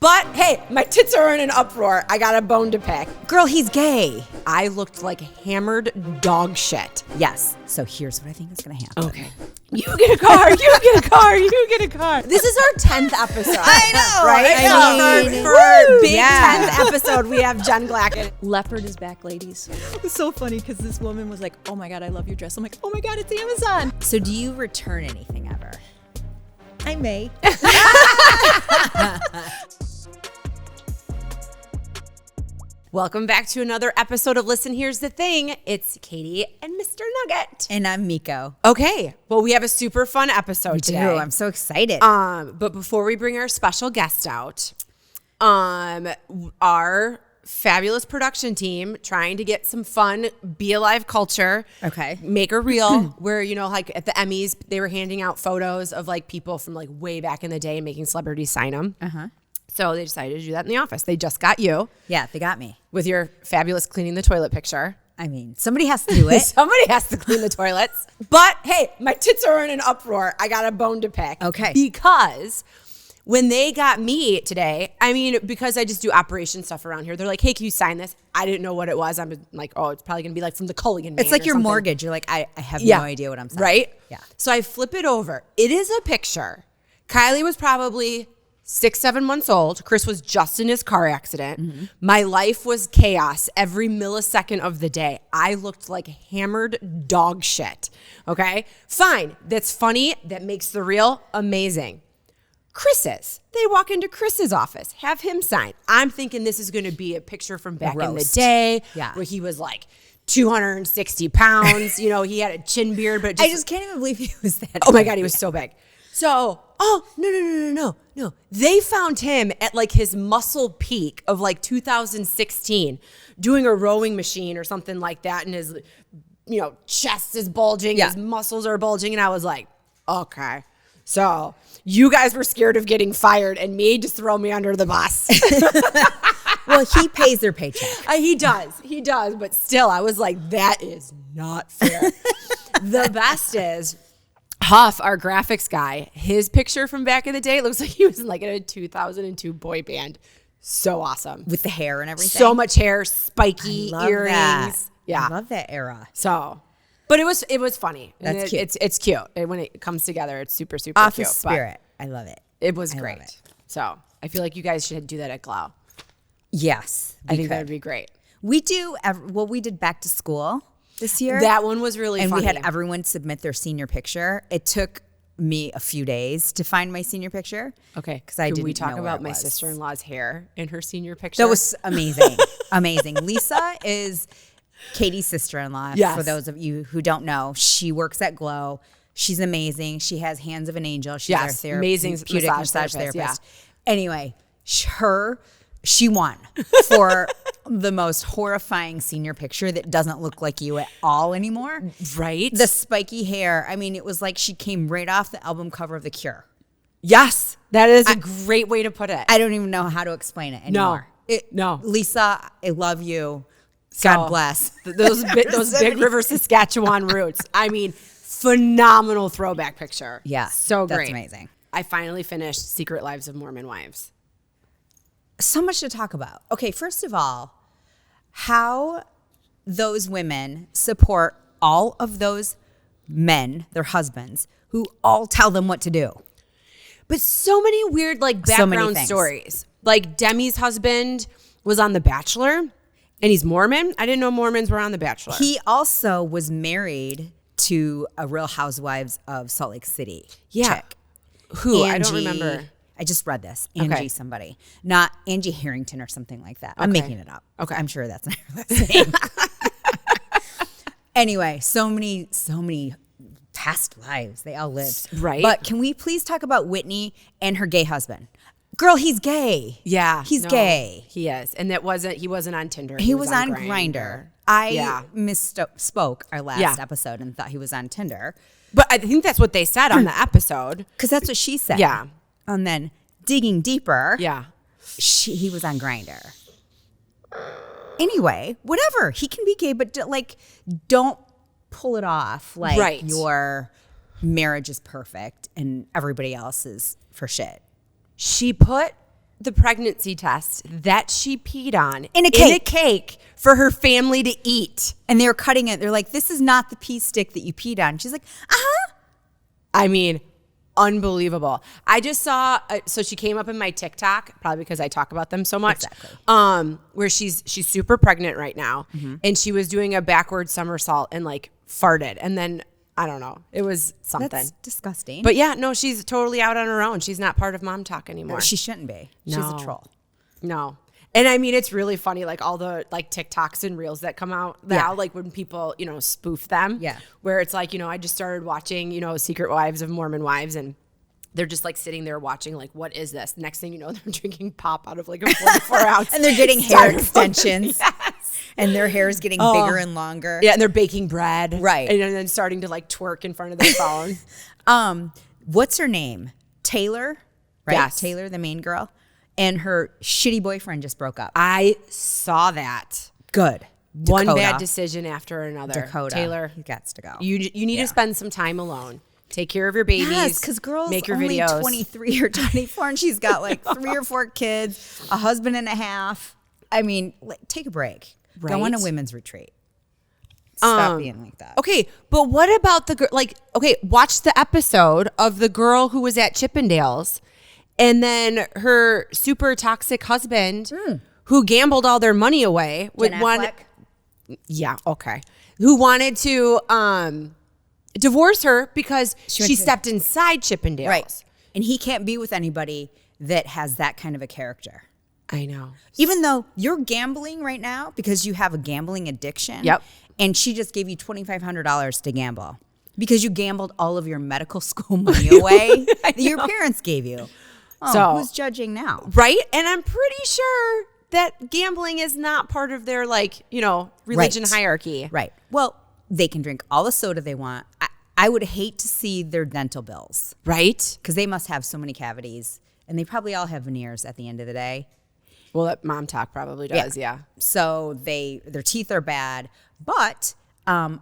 But hey, my tits are in an uproar. I got a bone to pick. Girl, he's gay. I looked like hammered dog shit. Yes. So here's what I think is going to happen. Okay. You get a car. You get a car. You get a car. This is our 10th episode. I know. Right? I mean, for our big yeah. 10th episode, we have Jen Glackin. Leppard is back, ladies. It's so funny because this woman was like, oh my God, I love your dress. I'm like, oh my God, it's Amazon. So do you return anything ever? I may. Welcome back to another episode of Listen, Here's the Thing. It's Katie and Mr. Nugget. And I'm Meko. Okay, well, we have a super fun episode today. I'm so excited. But before we bring our special guest out, our fabulous production team trying to get some fun Be Alive culture. Okay. Make a reel where, you know, like at the Emmys, they were handing out photos of like people from like way back in the day and making celebrities sign them. Uh-huh. So they decided to do that in the office. They just got you Yeah, they got me. with your fabulous cleaning the toilet picture. I mean, somebody has to do it. Somebody has to clean the toilets. But hey, my tits are in an uproar. I got a bone to pick. Okay. Because when they got me today, I mean, because I just do operation stuff around here, they're like, hey, can you sign this? I didn't know what it was. I'm like, oh, it's probably going to be like from the Culligan Man. It's like or your something. mortgage. You're like, I have no idea what I'm saying. Right? Yeah. So I flip it over. It is a picture. Kylie was probably 6-7 months old. Chris was just in his car accident. Mm-hmm. My life was chaos every millisecond of the day. I looked like hammered dog shit. Okay? Fine. That's funny. That makes the reel amazing. Chris's. They walk into Chris's office, have him sign. I'm thinking this is going to be a picture from back in the day where he was like 260 pounds. You know, he had a chin beard, but I just can't even believe he was that. Oh my God, he was so big. So, no. They found him at like his muscle peak of like 2016 doing a rowing machine or something like that. And his, you know, chest is bulging, his muscles are bulging. And I was like, okay. So you guys were scared of getting fired and me just throw me under the bus. Well, he pays their paycheck. He does. But still, I was like, that is not fair. The best is Huff, our graphics guy, his picture from back in the day looks like he was like in a 2002 boy band. So awesome. With the hair and everything. So much hair, spiky earrings. That. Yeah. I love that era. So, but it was funny. That's cute. It's cute. When it comes together, it's super, super Office cute. spirit. I love it. It was I great. love it. So I feel like you guys should do that at Glow. Yes. I think that would be great. We do, we did back to school this year. That one was really and funny. we had everyone submit their senior picture. It took me a few days to find my senior picture. Okay. Because I didn't Can we talk know where about it my was. sister-in-law's hair in her senior picture? That was amazing. Amazing. Lisa is Katie's sister-in-law. Yes. For those of you who don't know, she works at Glow. She's amazing. She has hands of an angel. She's our amazing massage therapist. Yeah. Anyway, she won for the most horrifying senior picture that doesn't look like you at all anymore. Right? The spiky hair. I mean, it was like she came right off the album cover of The Cure. Yes. That is a great way to put it. I don't even know how to explain it anymore. No. Lisa, I love you. God bless. Those Big River, Saskatchewan roots. I mean, phenomenal throwback picture. Yeah. So great. That's amazing. I finally finished Secret Lives of Mormon Wives. So much to talk about. Okay, first of all, how those women support all of those men, their husbands, who all tell them what to do. But so many weird like background stories. Like Demi's husband was on The Bachelor and he's Mormon. I didn't know Mormons were on The Bachelor. He also was married to a Real Housewives of Salt Lake City chick. Who? Angie, I don't remember. I just read this. Angie somebody. Not Angie Harrington or something like that. I'm Okay. making it up. Okay. I'm sure that's not her last name. Anyway, so many past lives they all lived. Right. But can we please talk about Whitney and her gay husband? Girl, he's gay. Yeah. He's gay. He is. And he wasn't on Tinder. He was on Grindr. I misspoke our last Yeah. episode and thought he was on Tinder. But I think that's what they said on the episode. Because that's what she said. Yeah. And then digging deeper, Yeah. he was on Grindr. Anyway, whatever. He can be gay, but don't pull it off like your marriage is perfect and everybody else is for shit. She put the pregnancy test that she peed on In a cake. for her family to eat. And they were cutting it. They're like, this is not the pee stick that you peed on. She's like, I mean, unbelievable. I just saw, so she came up in my TikTok, probably because I talk about them so much, where she's super pregnant right now. And she was doing a backward somersault and like farted. And then, I don't know, it was something. That's disgusting. But yeah, no, she's totally out on her own. She's not part of Mom Talk anymore. She shouldn't be. She's a troll. No. And I mean, it's really funny, like all the like TikToks and reels that come out now, like when people, you know, spoof them. Yeah. Where it's like, you know, I just started watching, you know, Secret Wives of Mormon Wives, and they're just like sitting there watching, like, what is this? Next thing you know, they're drinking pop out of like a 44 ounce. And they're getting hair extensions. Yes. And their hair is getting bigger and longer. Yeah, and they're baking bread. Right. And then starting to like twerk in front of their phone. What's her name? Taylor? Right? Yes. Taylor, the main girl. And her shitty boyfriend just broke up. I saw that. Good. One Dakota. bad decision after another. Dakota. Taylor, He gets to go. you need to spend some time alone. Take care of your babies. Yes, because girls make your only videos. 23 or 24, and she's got like 3 or 4 kids, a husband and a half. I mean, like, take a break. Go on a Right. women's retreat. Stop being like that. Okay, but what about the girl? Like, okay, watch the episode of the girl who was at Chippendales, and then her super toxic husband, who gambled all their money away with Ben one. Affleck? Yeah, okay. Who wanted to divorce her because she stepped inside Chippendales. Right. And he can't be with anybody that has that kind of a character. I know. Even though you're gambling right now because you have a gambling addiction. Yep. And she just gave you $2,500 to gamble because you gambled all of your medical school money away that your parents gave you. Oh, So- who's judging now? Right? And I'm pretty sure that gambling is not part of their, like, you know, religion Right. hierarchy. Right. Well, they can drink all the soda they want. I would hate to see their dental bills Right? because they must have so many cavities and they probably all have veneers at the end of the day. Well, that Mom Talk probably does, yeah. So their teeth are bad, but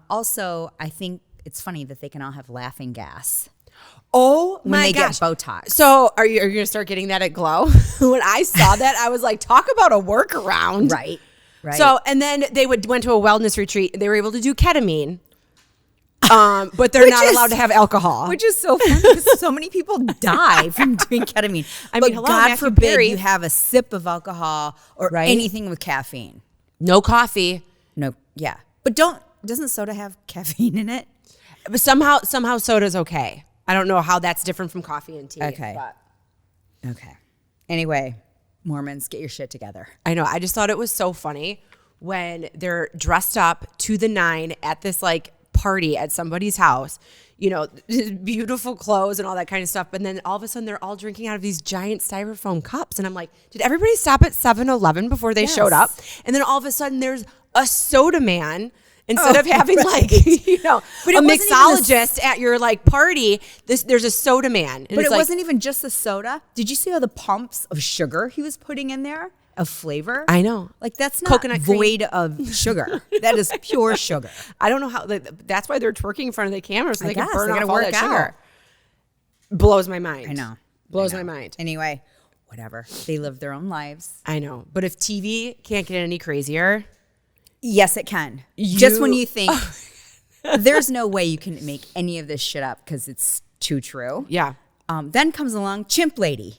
also I think it's funny that they can all have laughing gas. Oh When my they gosh. get Botox. So are you going to start getting that at Glow? When I saw that, I was like, talk about a workaround. Right. So, and then they went to a wellness retreat. They were able to do ketamine, but they're not allowed to have alcohol. Which is so funny because so many people die from doing ketamine. I But mean, hello, God Matthew forbid Perry. you have a sip of alcohol or Right. anything with caffeine. No coffee. No, yeah. But doesn't soda have caffeine in it? But somehow soda's okay. I don't know how that's different from coffee and tea. Okay. But Okay. Anyway, Mormons, get your shit together. I know. I just thought it was so funny when they're dressed up to the nine at this like party at somebody's house, you know, beautiful clothes and all that kind of stuff. But then all of a sudden they're all drinking out of these giant styrofoam cups. And I'm like, did everybody stop at 7-Eleven before they showed up? And then all of a sudden there's a soda man. Instead of having like, you know, But a it wasn't even mixologist at your like party, there's a soda man. And But it's it like, wasn't even just the soda. Did you see all the pumps of sugar he was putting in there? Of flavor? I know. Like that's not Coconut cream. void of sugar. That is pure sugar. I don't know how. Like, that's why they're twerking in front of the camera so they can guess. burn They off gotta all work that out. sugar. Blows my mind. I know. Blows I know. my mind. Anyway, whatever. They live their own lives. I know. But if TV can't get any crazier, Yes, it can. Just when you think there's no way you can make any of this shit up because it's too true. yeah. Then comes along Chimp Lady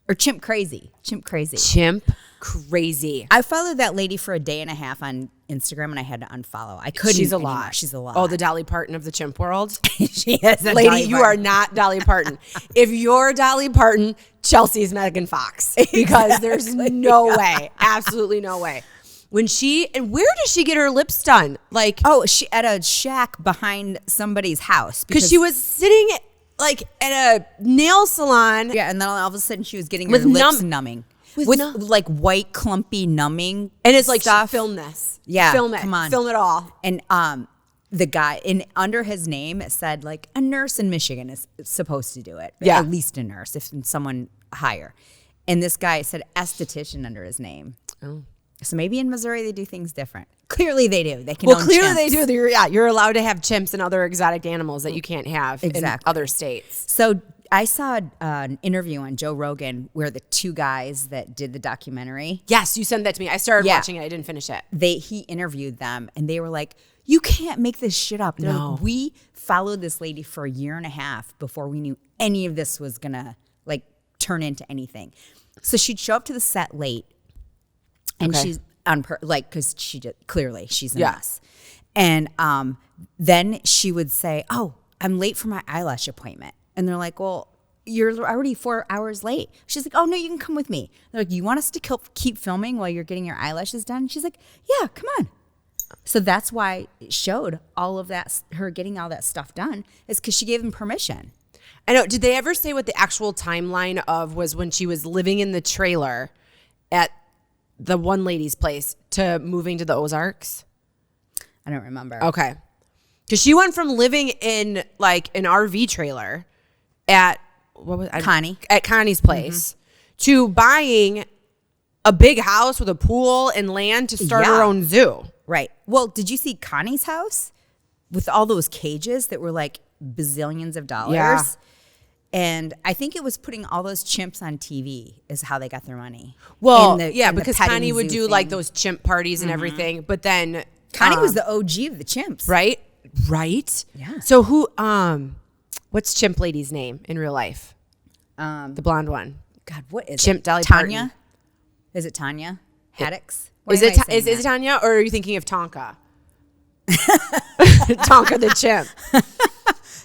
or Chimp Crazy. Chimp Crazy. Chimp Crazy. I followed that lady for a day and a half on Instagram and I had to unfollow. I couldn't. She's a anymore. lot. She's a lot. Oh, the Dolly Parton of the chimp world. she is a Lady, Dolly you Parton. are not Dolly Parton. If you're Dolly Parton, Chelsea's Megan Fox. Because there's no way. Absolutely no way. When and where does she get her lips done? Like, Oh, she at a shack behind somebody's house because she was sitting like at a nail salon. yeah, and then all of a sudden she was getting With her lips numb- numbing with with numb- like white clumpy numbing, And it's like, stuff. film this. Yeah, Film it. come on. Film it all. And the guy under his name it said like a nurse in Michigan is supposed to do it. Yeah. At least a nurse, if someone higher. And this guy said esthetician under his name. Oh. So maybe in Missouri they do things different. Clearly they do. They can. Well, own clearly chimps. they do. You're allowed to have chimps and other exotic animals that you can't have in Exactly. other states. So I saw an interview on Joe Rogan where the two guys that did the documentary. Yes, you sent that to me. I started watching it. I didn't finish it. He interviewed them and they were like, you can't make this shit up. They're like, we followed this lady for a year and a half before we knew any of this was gonna like turn into anything. So she'd show up to the set late and she's because clearly she's a mess. And then she would say, oh, I'm late for my eyelash appointment. And they're like, well, you're already 4 hours late. She's like, oh, no, you can come with me. They're like, you want us to keep filming while you're getting your eyelashes done? She's like, yeah, come on. So that's why it showed all of that, her getting all that stuff done, is because she gave them permission. I know. Did they ever say what the actual timeline of was when she was living in the trailer at the one lady's place to moving to the Ozarks? I don't remember. Okay. Because she went from living in like an RV trailer at Connie's place to buying a big house with a pool and land to start her own zoo. Right. Well, did you see Connie's house with all those cages that were like bazillions of dollars? Yeah. And I think it was putting all those chimps on TV is how they got their money. Well, because Connie would do like those chimp parties and everything. But then Connie was the OG of the chimps. Right? Right? Yeah. So what's Chimp Lady's name in real life? The blonde one. God, what is Chimp it? Dolly Tanya? Parton. Is it Tanya Haddix? Is it Tanya, or are you thinking of Tonka? Tonka the chimp.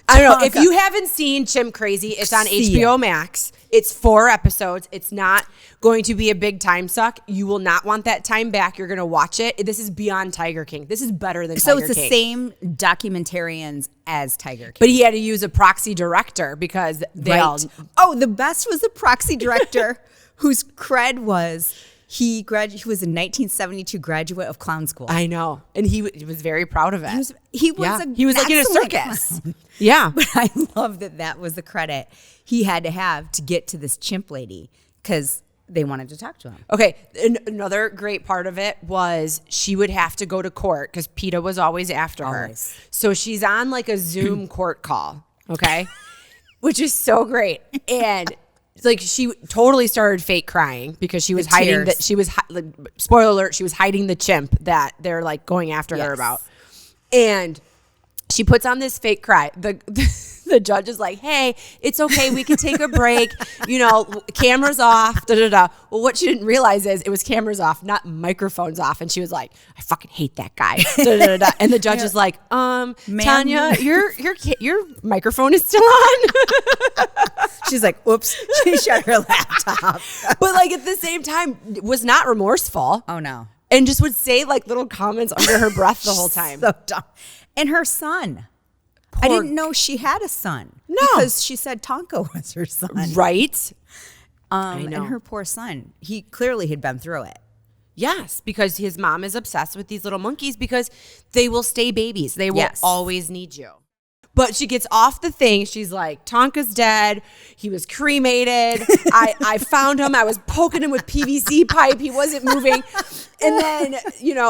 I don't know. If you haven't seen Chimp Crazy, it's on HBO Max. It's 4 episodes. It's not going to be a big time suck. You will not want that time back. You're going to watch it. This is beyond Tiger King. This is better than Tiger King. So it's the same documentarians as Tiger King. But he had to use a proxy director because they all... Oh, the best was the proxy director whose cred was... He was a 1972 graduate of clown school. I know. And he was very proud of it. He was like in a circus. Yeah. But I love that was the credit he had to have to get to this chimp lady because they wanted to talk to him. Okay. Another great part of it was she would have to go to court because PETA was always after her. So she's on like a Zoom court call. Okay. Which is so great. And like she totally started fake crying because she was hiding that spoiler alert, she was hiding the chimp that they're like going after her about. And she puts on this fake cry. The judge is like, hey, it's okay. We can take a break. Cameras off. Da, da, da. Well, what she didn't realize is it was cameras off, not microphones off. And she was like, I fucking hate that guy. Da, da, da, da. And the judge is like, Tanya, your microphone is still on. She's like, whoops. She shut her laptop. But like at the same time, was not remorseful. Oh, no. And just would say like little comments under her breath the whole time. So dumb. And her son. I didn't know she had a son. No. Because she said Tonka was her son. Right? I know. And her poor son, he clearly had been through it. Yes, because his mom is obsessed with these little monkeys because they will stay babies. They will always need you. But she gets off the thing. She's like, Tonka's dead. He was cremated. I found him. I was poking him with PVC pipe. He wasn't moving. And then,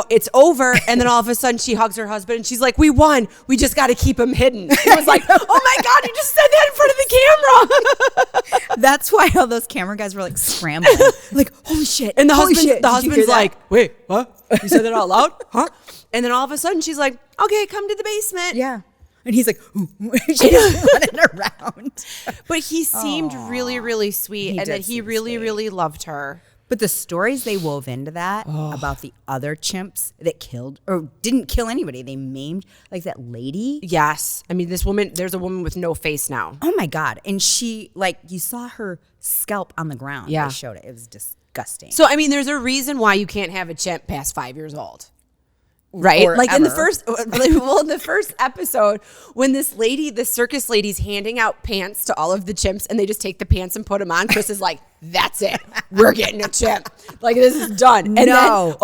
it's over. And then all of a sudden she hugs her husband and she's like, we won. We just got to keep him hidden. It was like, oh my God, you just said that in front of the camera. That's why all those camera guys were like scrambling. Like, holy shit. And the husband's like, wait, what? You said that out loud? Huh? And then all of a sudden she's like, okay, come to the basement. Yeah. And he's like, she's running around. But he seemed really, really sweet and that he really, really loved her. But the stories they wove into that about the other chimps that killed or didn't kill anybody, they maimed, like that lady. Yes. I mean, there's a woman with no face now. Oh my God. And she, like, you saw her scalp on the ground. Yeah. They showed it. It was disgusting. So, I mean, there's a reason why you can't have a chimp past 5 years old. Right? Or like ever. in the first episode, when the circus lady's handing out pants to all of the chimps and they just take the pants and put them on, Chris is like, that's it. We're getting a chimp. Like, this is done. And no.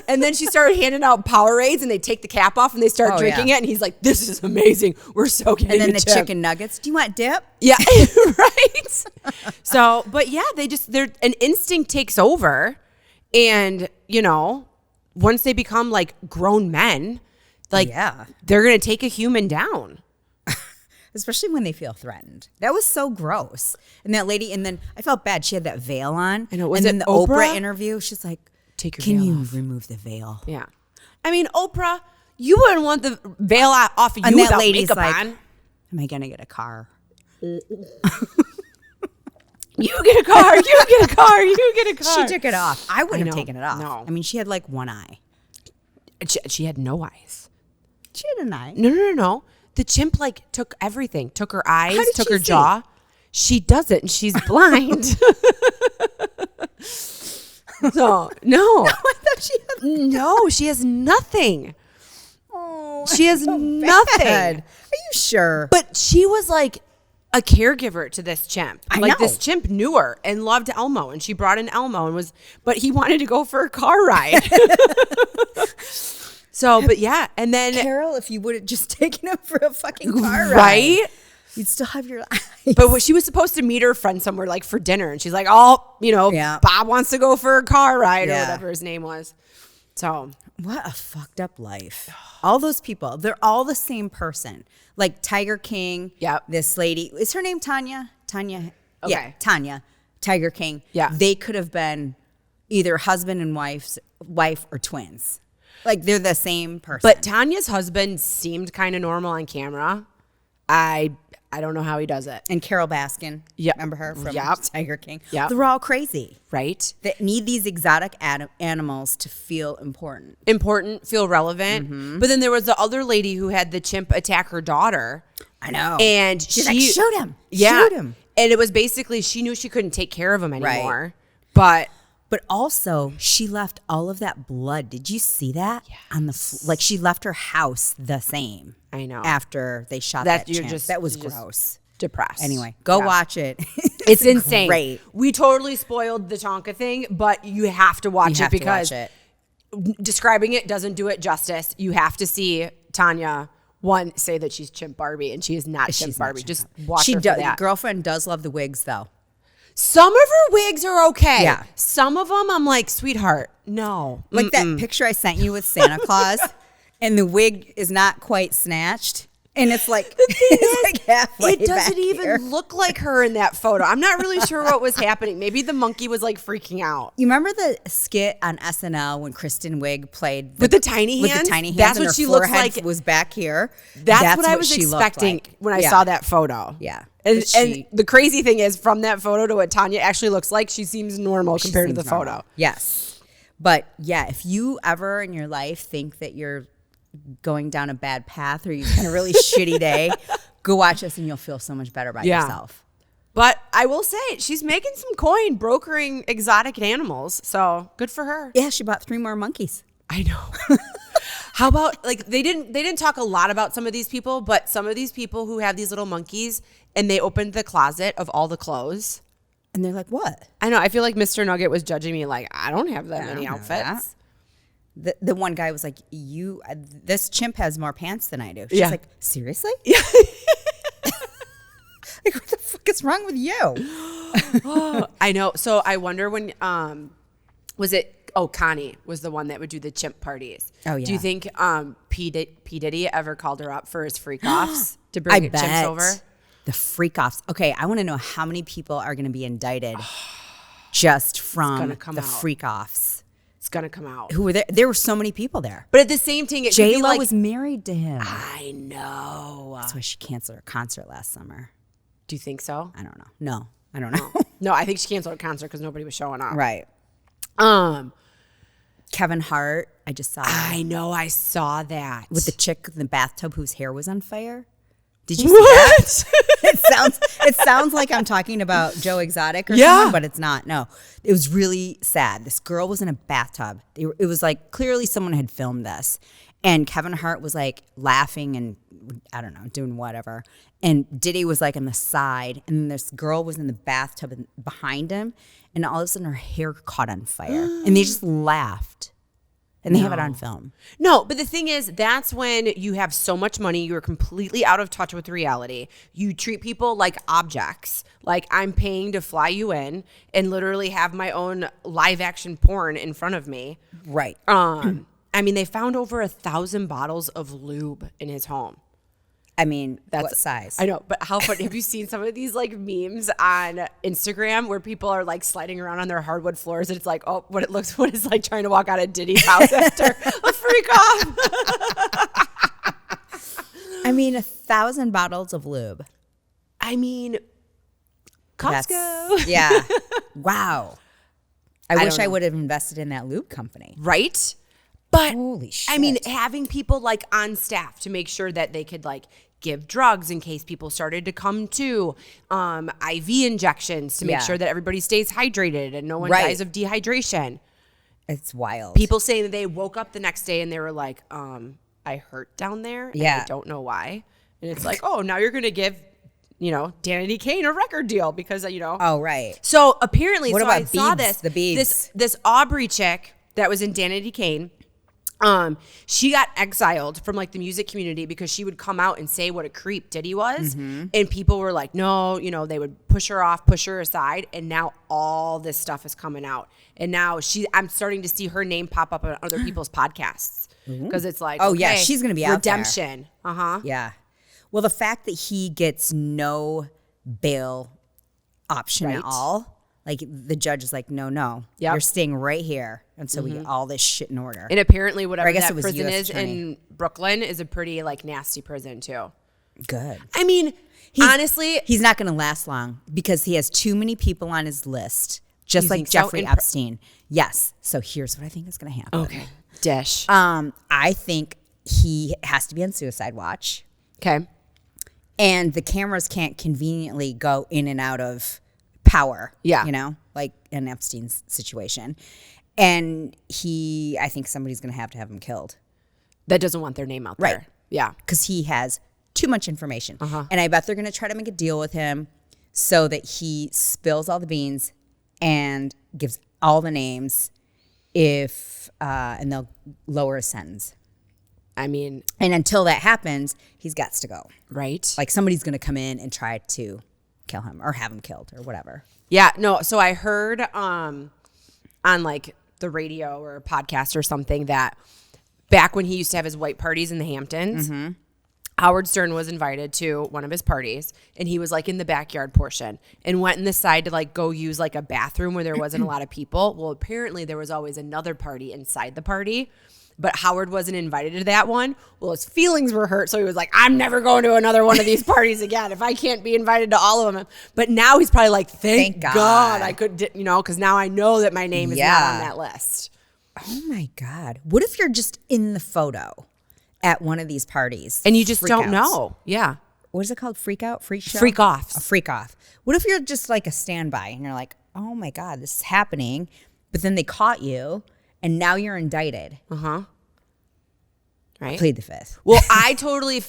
And then she started handing out Powerades and they take the cap off and they start drinking it. And he's like, this is amazing. We're so getting And then the chimp. chicken nuggets. Do you want dip? Yeah. Right. So, but yeah, an instinct takes over and, once they become like grown men, like they're going to take a human down. especially when they feel threatened. That was so gross. And that lady, and then I felt bad. She had that veil on. I know. Was and then it the Oprah? interview, she's like, Take your can veil you off." remove the veil? Yeah. I mean, Oprah, you wouldn't want the veil off of you And that without lady's makeup like, on. am I going to get a car? You get a car. You get a car. You get a car. She took it off. I wouldn't have know. taken it off. No. I mean, she had like one eye. She had no eyes. She had an eye. No. The chimp like took everything. Took her eyes. How did Took she her see? jaw. She doesn't. And she's blind. So no. I thought she had. No, she has nothing. Oh, She has so nothing. bad. Are you sure? But she was like a caregiver to this chimp. I Like know. this chimp knew her and loved Elmo, and she brought in Elmo and but he wanted to go for a car ride. So, but yeah, and then Carol, if you would have just taken him for a fucking car ride, right. you'd still have your eyes. But when she was supposed to meet her friend somewhere like for dinner, and she's like, "Oh, Yeah. Bob wants to go for a car ride or Yeah. whatever his name was." So What a fucked up life. All those people, they're all the same person. Like Tiger King. Yep. This lady, is her name Tanya? Tanya. Yeah, Okay. Tanya. Tiger King. Yeah. They could have been either husband and wife or twins. Like they're the same person. But Tanya's husband seemed kind of normal on camera. I don't know how he does it. and Carol Baskin. Yep. Remember her from Yep. Tiger King? Yep. They're all crazy. Right? That need these exotic animals to feel important. Important, feel relevant. But then there was the other lady who had the chimp attack her daughter. I know. And She's she like, shoot him. Yeah. Shoot him. And it was basically she knew she couldn't take care of him Right. anymore. But But also, she left all of that blood. Did you see that? Yes. On the like, she left her house the same. I know. After they shot that you're chimp. just That was you're just gross. depressed. Anyway, go Yeah. watch it. It's insane. Great. We totally spoiled the Tonka thing, but you have to watch You it have to because watch it. describing it doesn't do it justice. You have to see Tanya say that she's Chimp Barbie, and she is not Chimp She's not Barbie. Chimp Just Barbie. watch She her for does. that. Girlfriend does love the wigs, though. Some of her wigs are okay. Yeah. Some of them, I'm like, sweetheart, no. Like that picture I sent you with Santa Claus, and the wig is not quite snatched, and it's like it's like halfway It doesn't back even here. look like her in that photo. I'm not really sure what was happening. Maybe the monkey was like freaking out. You remember the skit on SNL when Kristen Wiig played With the tiny With hands? the tiny hands, That's and what her she looks forehead like. Was back here. That's what I was she looked expecting like. when I Yeah. saw that photo. Yeah. And, But she- and the crazy thing is, from that photo to what Tanya actually looks like, she seems normal She compared to the seems normal. photo. Yes. But yeah, if you ever in your life think that you're going down a bad path or you've had a really shitty day, go watch this and you'll feel so much better about Yeah. yourself. But I will say, she's making some coin brokering exotic animals. So good for her. Yeah, she bought 3 more monkeys. I know. How about like they didn't talk a lot about some of these people, but some of these people who have these little monkeys and they opened the closet of all the clothes. And they're like, what? I know. I feel like Mr. Nugget was judging me like, I don't have that I many don't have outfits. The one guy was like, this chimp has more pants than I do. She's Yeah. like, seriously? Like, what the fuck is wrong with you? I know. So I wonder when was it? Oh, Connie was the one that would do the chimp parties. Oh, Do you yeah. think P Diddy ever called her up for his freak offs to bring I chimps bet. over? The freak offs. Okay, I want to know how many people are going to be indicted just from gonna come the out. freak offs. It's gonna come out. Who were there? There were so many people there. But at the same thing, it could J be Lo like was married to him. I know. That's why she canceled her concert last summer. Do you think so? I don't know. No, I don't know. No, I think she canceled her concert because nobody was showing up. Right. Kevin Hart, I just saw I know. I saw that with the chick in the bathtub whose hair was on fire. Did you see that? It sounds like I'm talking about Joe Exotic or someone, but it's not. No, it was really sad. This girl was in a bathtub. It was like clearly someone had filmed this, and Kevin Hart was like laughing and I don't know, doing whatever. And Diddy was like on the side, and then this girl was in the bathtub behind him, and all of a sudden her hair caught on fire, and they just laughed. And they have it on film. No, but the thing is, that's when you have so much money, you're completely out of touch with reality. You treat people like objects. Like, I'm paying to fly you in and literally have my own live action porn in front of me. Right. I mean, they found over 1,000 bottles of lube in his home. I mean, That's what size? I know, but how funny. Have you seen some of these like memes on Instagram where people are like sliding around on their hardwood floors and it's like, oh, what it's like trying to walk out of Diddy's house after a freak off. I mean, 1,000 bottles of lube. I mean, Costco. Yeah. Wow. I wish don't I know. would have invested in that lube company. Right? But Holy shit. I mean, having people like on staff to make sure that they could like give drugs in case people started to come to, IV injections to make Yeah. sure that everybody stays hydrated and no one Right. dies of dehydration. It's wild. People saying that they woke up the next day and they were like, I hurt down there and Yeah. I don't know why. And it's like, oh, now you're going to give, Danity Kane a record deal because, Oh, right. So apparently, What so about I saw Biebs, this, the Biebs? this Aubrey chick that was in Danity Kane. She got exiled from like the music community because she would come out and say what a creep Diddy was. And people were like, no, they would push her off, push her aside. And now all this stuff is coming out. And now I'm starting to see her name pop up on other people's podcasts because it's like, Oh, yeah, okay, she's gonna be out there. redemption. Uh-huh. Yeah. Well, the fact that he gets no bail option Right. at all, like the judge is like, no, Yep. you're staying right here until we get all this shit in order. And apparently whatever I guess that it was prison US is attorney. in Brooklyn is a pretty like nasty prison too. Good. I mean, honestly, He's not going to last long because he has too many people on his list, just You like think so? Jeffrey In Epstein. Yes. So here's what I think is going to happen. okay. Dish. I think he has to be on suicide watch, Okay. and the cameras can't conveniently go in and out of power. Yeah. Like in Epstein's situation. And I think somebody's going to have him killed That doesn't want their name out Right. there. Yeah. because he has too much information. And I bet they're going to try to make a deal with him so that he spills all the beans and gives all the names and they'll lower his sentence. I mean, And until that happens, he's got to go. right? Like somebody's going to come in and try to kill him or have him killed or whatever. Yeah, no, so I heard on like the radio or a podcast or something that back when he used to have his white parties in the Hamptons, Howard Stern was invited to one of his parties and he was like in the backyard portion and went in the side to like go use like a bathroom where there wasn't a lot of people. Well, apparently there was always another party inside the party, but Howard wasn't invited to that one. Well, his feelings were hurt. So he was like, I'm never going to another one of these parties again if I can't be invited to all of them. But now he's probably like, thank God I could, because now I know that my name is not on that list. Oh my God. What if you're just in the photo at one of these parties? And you just Freak don't outs. know. Yeah. What is it called? Freak out? Freak show? Freak offs. A freak off. What if you're just like a standby and you're like, oh my God, this is happening. But then they caught you and now you're indicted. Right. Plead the fifth. Well, I totally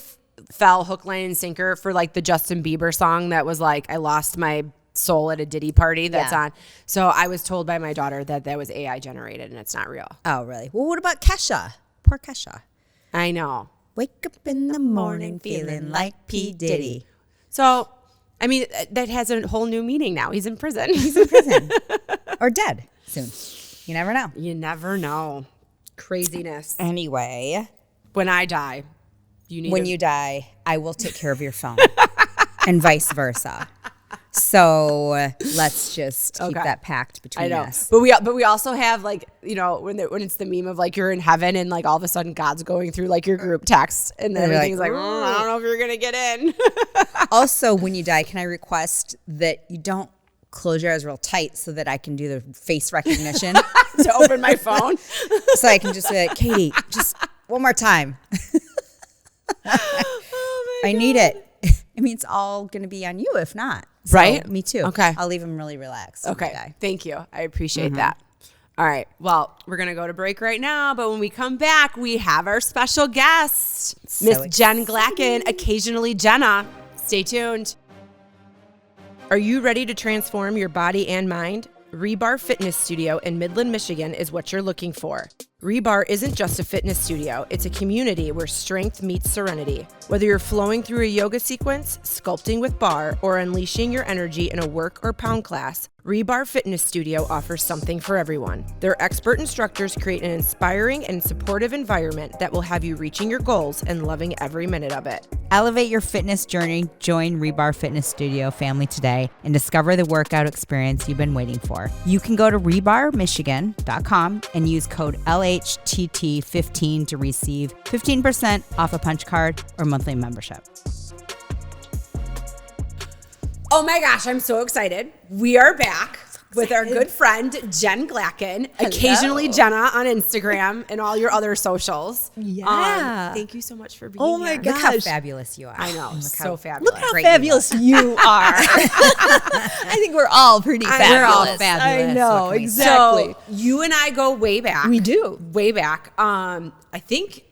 fell hook, line, and sinker for like the Justin Bieber song that was like, I lost my soul at a Diddy party that's Yeah. on. So I was told by my daughter that was AI generated and it's not real. Oh, really? Well, what about Kesha? Poor Kesha. I know. Wake up in the morning feeling like P. Diddy. So, I mean, that has a whole new meaning now. He's in prison. He's in prison. Or dead soon. You never know. You never know. Craziness. Anyway, When I die, when you die, I will take care of your phone and vice versa. So let's just keep Okay. that pact between I know, us. but we also have like when it's the meme of like you're in heaven and like all of a sudden God's going through like your group text and then And you're everything's like, like, I don't know if you're gonna get in. Also, when you die, can I request that you don't close your eyes real tight so that I can do the face recognition? To open my phone. So I can just be like, Katie, just one more time. I need it. I mean, it's all going to be on you if not. So, Right? Me too. Okay. I'll leave him really relaxed. when I Okay. die. Thank you. I appreciate that. All right. Well, we're going to go to break right now. But when we come back, we have our special guest, Miss Jen Glackin, occasionally Jenna. Stay tuned. Are you ready to transform your body and mind? Rebar Fitness Studio in Midland, Michigan is what you're looking for. Rebar isn't just a fitness studio, it's a community where strength meets serenity. Whether you're flowing through a yoga sequence, sculpting with bar, or unleashing your energy in a work or pound class, Rebar Fitness Studio offers something for everyone. Their expert instructors create an inspiring and supportive environment that will have you reaching your goals and loving every minute of it. Elevate your fitness journey. Join Rebar Fitness Studio family today and discover the workout experience you've been waiting for. You can go to rebarmichigan.com and use code LHTT15 to receive 15% off a punch card or monthly membership. Oh my gosh, I'm so excited. We are back with our good friend, Jen Glackin, occasionally Jenna on Instagram and all your other socials. Yeah. Thank you so much for being Oh here. my Look how gosh. fabulous you are. I know, so fabulous. Look how Great fabulous you are. I think we're all pretty fabulous. We're all fabulous. I know, What can we say? exactly. So you and I go way back. We do. Way back. I think,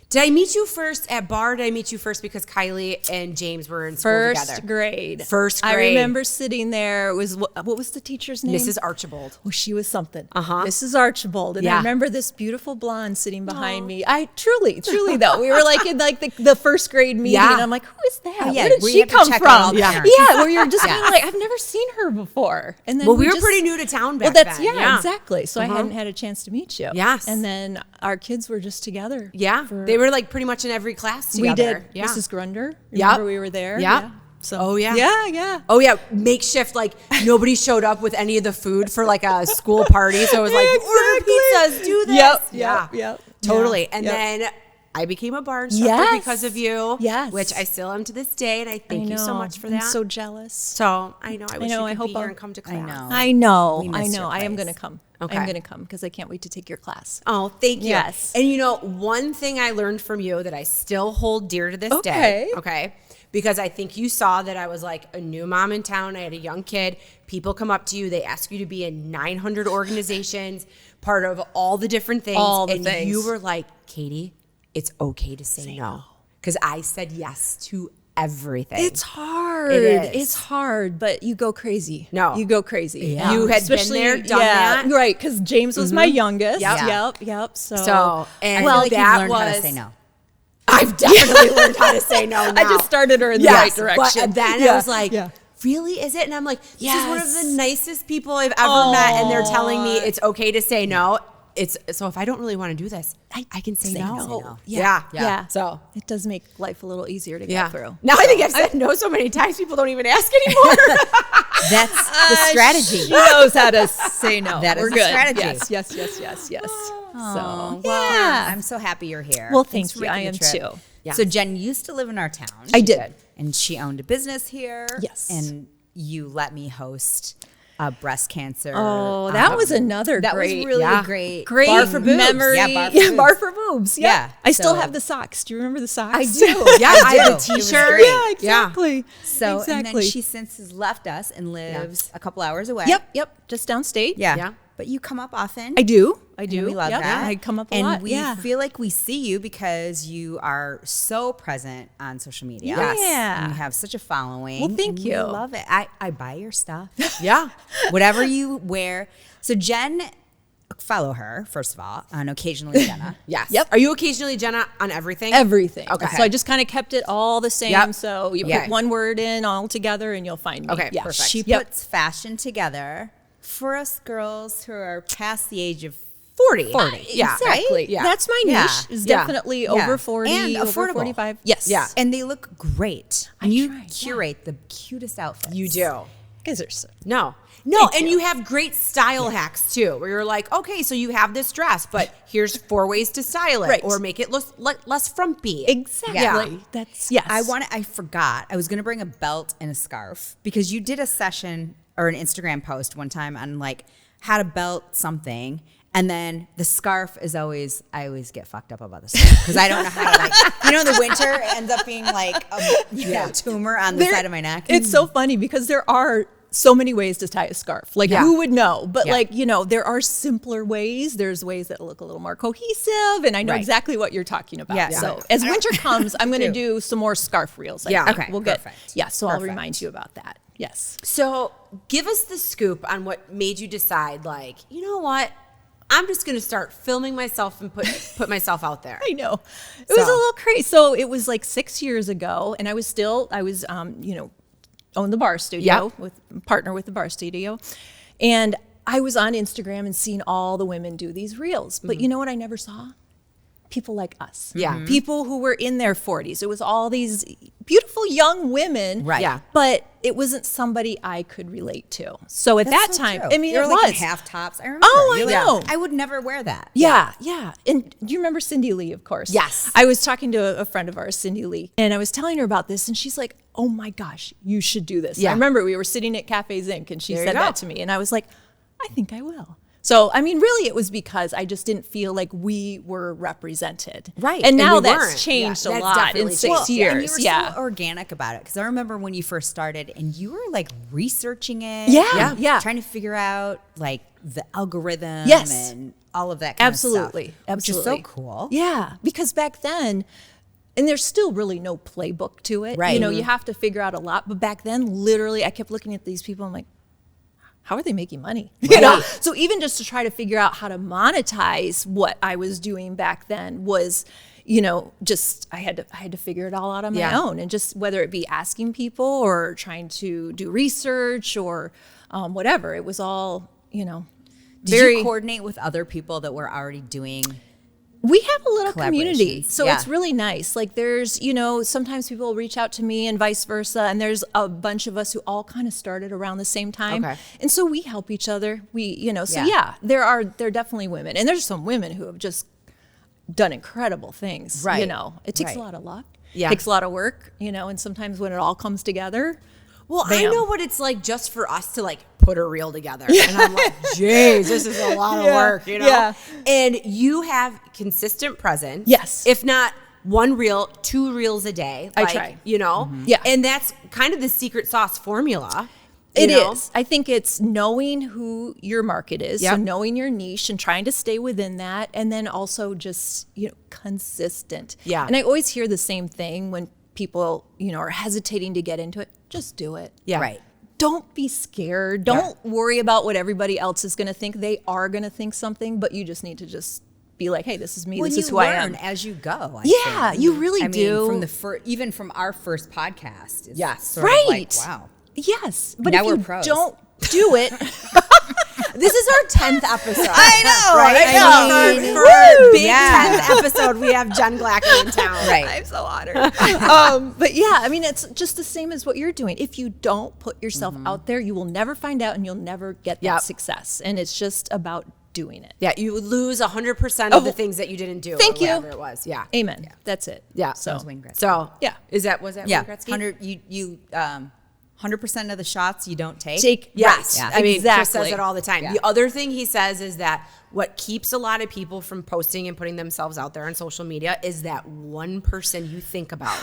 did I meet you first at bar? Did I meet you first because Kylie and James were in school together? First grade. First I grade. remember sitting there. It was what was the teacher's name? Mrs. Archibald. Oh, she was something. Uh-huh. Mrs. Archibald. And Yeah. I remember this beautiful blonde sitting behind me. I truly though. We were like in like the first grade meeting. Yeah. And I'm like, who is that? Oh, yeah, Where did where she you have to come check from? out all the parents. Yeah, where you're just Yeah. kind of like, I've never seen her before. And then Well, we were just- pretty new to town back Well, that's then. yeah, exactly. So I hadn't had a chance to meet you. Yes. And then our kids were just together. Yeah. They were like pretty much in every class We together. did. Yeah. Mrs. Grunder. Yep. Remember we were there? Yep. So Oh, yeah. Yeah. Oh yeah, makeshift. Like nobody showed up with any of the food for like a school party, so it was like order pizzas, do this. Yep. Totally. Yeah, And yep. then I became a bar instructor Yes. because of you. Yes. Which I still am to this day, and I thank you so much for that. I'm so jealous. So I know. I wish know, you I could hope be here I'll- and come to I class. know. I know. We I missed know. your I am place. going to come. Okay. I'm going to come because I can't wait to take your class. Oh, thank you. Yes. And you know, one thing I learned from you that I still hold dear to this day. Okay. Okay. Because I think you saw that I was like a new mom in town. I had a young kid. People come up to you. They ask you to be in 900 organizations, part of all the different things. All the and things. you were like, Katie, it's okay to say no. Because I said yes to everything. It's hard. It is. It's hard, but you go crazy. No. You go crazy. Yeah. You had been there, done that. Right, because James was my youngest. Yep. Yep. So, and I feel like that you've learned was how to say no. I've definitely learned how to say no now. I just started her in the right direction. But then I was like, really, is it? And I'm like, this is one of the nicest people I've ever met, and they're telling me it's okay to say no. It's so if I don't really want to do this, I can say no. no. Yeah. So it does make life a little easier to yeah. get through. Now I think I've said no so many times, people don't even ask anymore. That's the strategy. She knows how to say no. That is We're the good. strategy. Yes. Oh, So well, I'm so happy you're here. Well, Thanks thank for you. I making am the trip. too. Yeah. So Jen used to live in our town. I did. And she owned a business here. Yes. And you let me host breast cancer. Oh, that was another that great. was really yeah. great. Great Bar for boobs. memory. Yeah, bar for boobs. Yeah, Yeah. I still So- have the socks. Do you remember the socks? I do. Yeah, I have a It was t-shirt. great. Yeah, exactly. So and then exactly. she since has left us and lives a couple hours away. Yep. Just downstate. Yeah. Yeah. But you come up often. I do. And we love Yep. that. I come up a and lot. we yeah. feel like we see you because you are so present on social media. Yes. Yeah. And you have such a following. Well, thank and you. We love it. I buy your stuff. Yeah. Whatever you wear. So Jen, follow her, first of all, on occasionally Jenna. Yes. Yep. Are you occasionally Jenna on everything? Everything. Okay. So I just kind of kept it all the same. Yep. So you Yeah. put one word in all together and you'll find me. Okay, Yeah. perfect. She Yep. puts fashion together for us girls who are past the age of 40. 40. Yeah. Exactly. Right? Yeah. That's my niche. Yeah. Is Yeah. definitely Yeah. over 40 And over affordable. 45. Yes. Yeah. And they look great. And you try, yeah. curate the cutest outfits. You do. You guys are so. No, and you have great style hacks too, where you're like, okay, so you have this dress, but here's 4 ways to style it, Right. or make it less frumpy. Exactly. Yeah. That's yes. I forgot. I was going to bring a belt and a scarf because you did a session or an Instagram post one time on like how to belt something. And then the scarf is always, I always get fucked up about the scarf because I don't know how to like, the winter ends up being like a tumor on the side of my neck. It's so funny because there are so many ways to tie a scarf. Like Yeah. who would know? But Yeah. there are simpler ways. There's ways that look a little more cohesive, and I know Right. exactly what you're talking about. Yeah. So as winter comes, I'm going to do some more scarf reels. I Yeah. think. Okay, We'll get. perfect. Yeah. So I'll Perfect. remind you about that. Yes. So give us the scoop on what made you decide, like, you know what? I'm just going to start filming myself and put myself out there. I know. It was a So- little crazy. So it was like 6 years ago, and I was own the bar studio, partner with the bar studio. And I was on Instagram and seeing all the women do these reels. But you know what I never saw? People like us. Yeah. People who were in their 40s. It was all these beautiful young women. Right. Yeah. But it wasn't somebody I could relate to. So at that so time, true. I mean, You're it like was. in half tops. I remember. Oh, I You're know. Like, I would never wear that. Yeah, yeah. And do you remember Cindy Lee, of course? Yes. I was talking to a friend of ours, Cindy Lee, and I was telling her about this, and she's like, oh my gosh, you should do this. Yeah. I remember we were sitting at Cafe Zinc, and she There you said go. that to me, and I was like, I think I will. So, I mean, really, it was because I just didn't feel like we were represented. Right. And now we that's weren't. changed Yeah, a that's lot in definitely 6 changed. years. And you were yeah. so organic about it. Because I remember when you first started and you were like researching it. Yeah, yeah. Trying to figure out like the algorithm Yes. and all of that kind Absolutely. of stuff. Absolutely. Which is so cool. Yeah, because back then, and there's still really no playbook to it. Right. You know, you have to figure out a lot. But back then, literally, I kept looking at these people. I'm like, how are they making money? You know? So even just to try to figure out how to monetize what I was doing back then was, you know, just I had to figure it all out on my own, and just whether it be asking people or trying to do research or whatever, it was all, you know. Did you coordinate with other people that were already doing? We have a little community, Collaborations. so Yeah. it's really nice. Like there's, you know, sometimes people reach out to me and vice versa, and there's a bunch of us who all kind of started around the same time, Okay. and so we help each other. We, you know, so Yeah. yeah, there are definitely women, and there's some women who have just done incredible things. You Right. know, it takes Right. a lot of luck. Yeah. Takes a lot of work, you know, and sometimes when it all comes together. Well, I Bam. know what it's like just for us to like put a reel together. And I'm like, geez, this is a lot of work, you know? Yeah. And you have consistent presence. Yes. If not one reel, 2 reels a day. I like, try. You know? Yeah. And that's kind of the secret sauce formula. It you know? is. I think it's knowing who your market is, so Yep. knowing your niche and trying to stay within that, and then also just, you know, consistent. Yeah. And I always hear the same thing when people, you know, are hesitating to get into it. Just do it. Yeah. Right. Don't be scared. Don't worry about what everybody else is going to think. They are going to think something, but you just need to just be like, hey, this is me. Well, this you is who I learn am. as you go. Yeah, you really I do. mean, from the even from our first podcast. It's Yes. sort of Right. like, wow. Yes. But Now if we're you pros. don't do it, This is our 10th episode. I know, Right? I know. For our big Yeah. 10th episode, we have Jen Glackin in town. Right. I'm so honored. But yeah, I mean, it's just the same as what you're doing. If you don't put yourself out there, you will never find out and you'll never get that Yep. success. And it's just about doing it. Yeah, you would lose 100% of the things that you didn't do. Thank or you. whatever it was. Yeah. Amen. That's it. Yeah. So, was Wayne Gretzky. So Yeah. was that Yeah. Wayne Gretzky? 100% of the shots you don't take. take, Yes. right. I mean, exactly. Chris says it all the time. Yeah. The other thing he says is that what keeps a lot of people from posting and putting themselves out there on social media is that one person you think about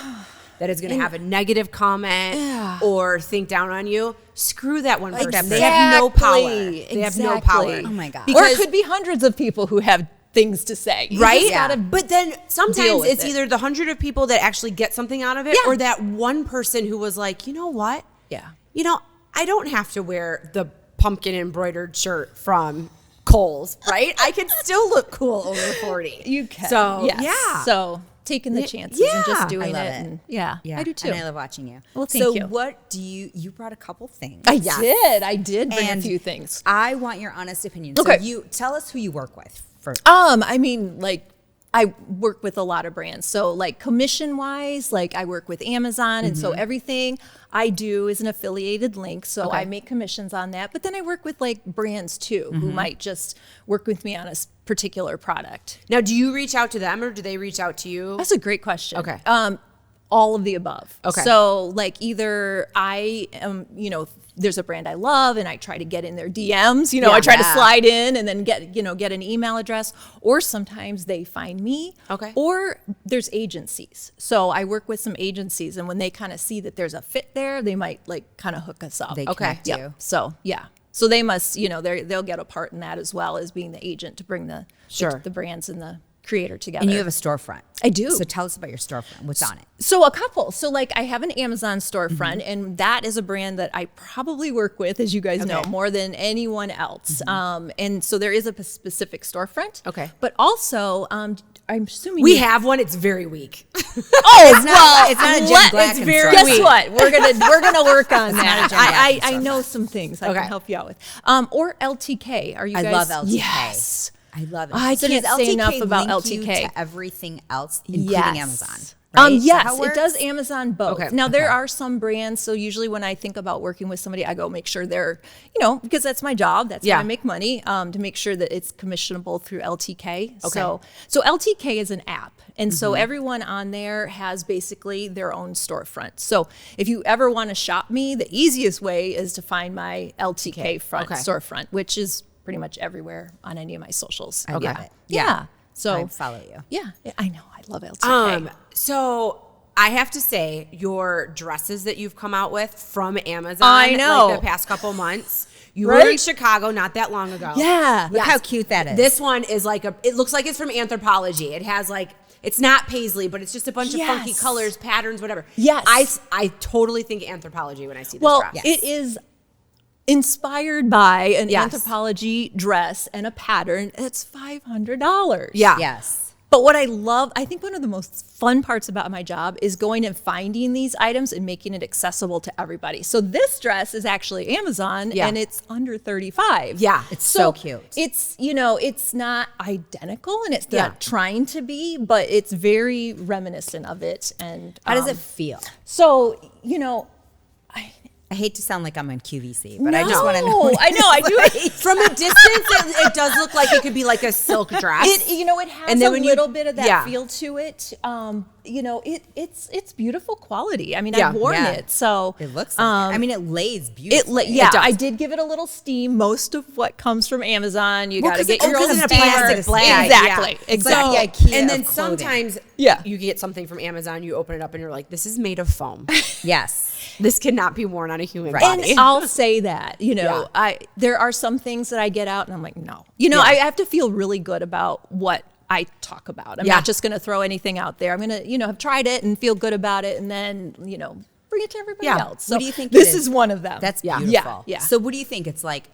that is going to have a negative comment or think down on you. Screw that one person. that They have no power. Exactly. They have no power. Exactly. Oh my God. Or Because- it could be hundreds of people who have things to say. You Right? just gotta But then deal sometimes with it's it. either the 100 of people that actually get something out of it Yeah. or that one person who was like, you know what? Yeah. You know, I don't have to wear the pumpkin embroidered shirt from Kohl's, right? I can still look cool over 40. You can. So, yes. yeah. So taking the chances yeah. and just I doing love it. it. And yeah, I do too. And I love watching you. Well, thank so you. what do you brought a couple things. I did bring a few things. I want your honest opinion. Okay. So you tell us who you work with first. I mean, like, I work with a lot of brands. So like commission wise, like I work with Amazon. And so everything I do is an affiliated link. So I make commissions on that. But then I work with like brands too, who might just work with me on a particular product. Now, do you reach out to them or do they reach out to you? That's a great question. Okay. All of the above. Okay. So like either I am, you know, there's a brand I love and I try to get in their DMs, you know, I try to slide in and then get an email address, or sometimes they find me. Okay. Or there's agencies. So I work with some agencies, and when they kind of see that there's a fit there, they might like kind of hook us up. They connect Yep. you. So yeah. So they must, you know, they'll get a part in that as well as being the agent to bring the brands and the creator together. And you have a storefront. I do. So tell us about your storefront. What's on it? So a couple. So like I have an Amazon storefront, and that is a brand that I probably work with, as you guys know, more than anyone else. And so there is a specific storefront. Okay. But also I'm assuming We have one. It's very weak. It's not a Jen Glackin it's very story. Guess what? We're gonna work on that. not a Jen Glackin I story. know some things I Okay. can help you out with. Or LTK. Are you I guys? love LTK. Yes. I love it. I so can't does say LTK enough about link you LTK. to everything else, including Yes. Amazon. Right? Is that Yes, how it does works? Amazon both. Okay. Now there are some brands, so usually when I think about working with somebody, I go make sure they're, because that's my job. That's how I make money, to make sure that it's commissionable through LTK. So LTK is an app. And so everyone on there has basically their own storefront. So if you ever want to shop me, the easiest way is to find my LTK storefront, which is pretty much everywhere on any of my socials. I love it. Yeah. So I follow you. yeah, I know. I love LTK. So I have to say, your dresses that you've come out with from Amazon, I know. like the past couple months. You were Right? in Chicago not that long ago. Yeah. Look how cute that is. This one is like it looks like it's from Anthropologie. It has like, it's not paisley, but it's just a bunch of funky Yes. colors, patterns, whatever. Yes. I totally think Anthropologie when I see this Well, dress. it is inspired by an Yes. Anthropologie dress and a pattern. It's $500. Yeah. Yes. But what I love, I think one of the most fun parts about my job is going and finding these items and making it accessible to everybody. So this dress is actually Amazon and it's under $35. Yeah. It's so cute. It's, it's not identical and it's not trying to be, but it's very reminiscent of it. And How does it feel? So, I hate to sound like I'm on QVC, but I just want to No, know. I know, I do. From a distance, it does look like it could be like a silk dress. It has And then a when little bit of that yeah. feel to it. It's beautiful quality. I mean, Yeah. I've worn Yeah. it, so It looks like it. I mean, it lays beautifully. yeah, does. I did give it a little steam. Most of what comes from Amazon, you got to 'cause get it- your oh, 'cause own it's a steamer. plastic bag. Exactly, Yeah. exactly. It's like the IKEA and then of clothing. sometimes Yeah. you get something from Amazon, you open it up and you're like, this is made of foam. Yes. This cannot be worn on a human Right. body. And I'll say that, Yeah. there are some things that I get out and I'm like, no. Yeah. I have to feel really good about what I talk about. I'm Yeah. not just going to throw anything out there. I'm going to, have tried it and feel good about it and then, bring it to everybody Yeah. else. So What do you think it this is? is one of them. That's Yeah. beautiful. Yeah. So what do you think? It's like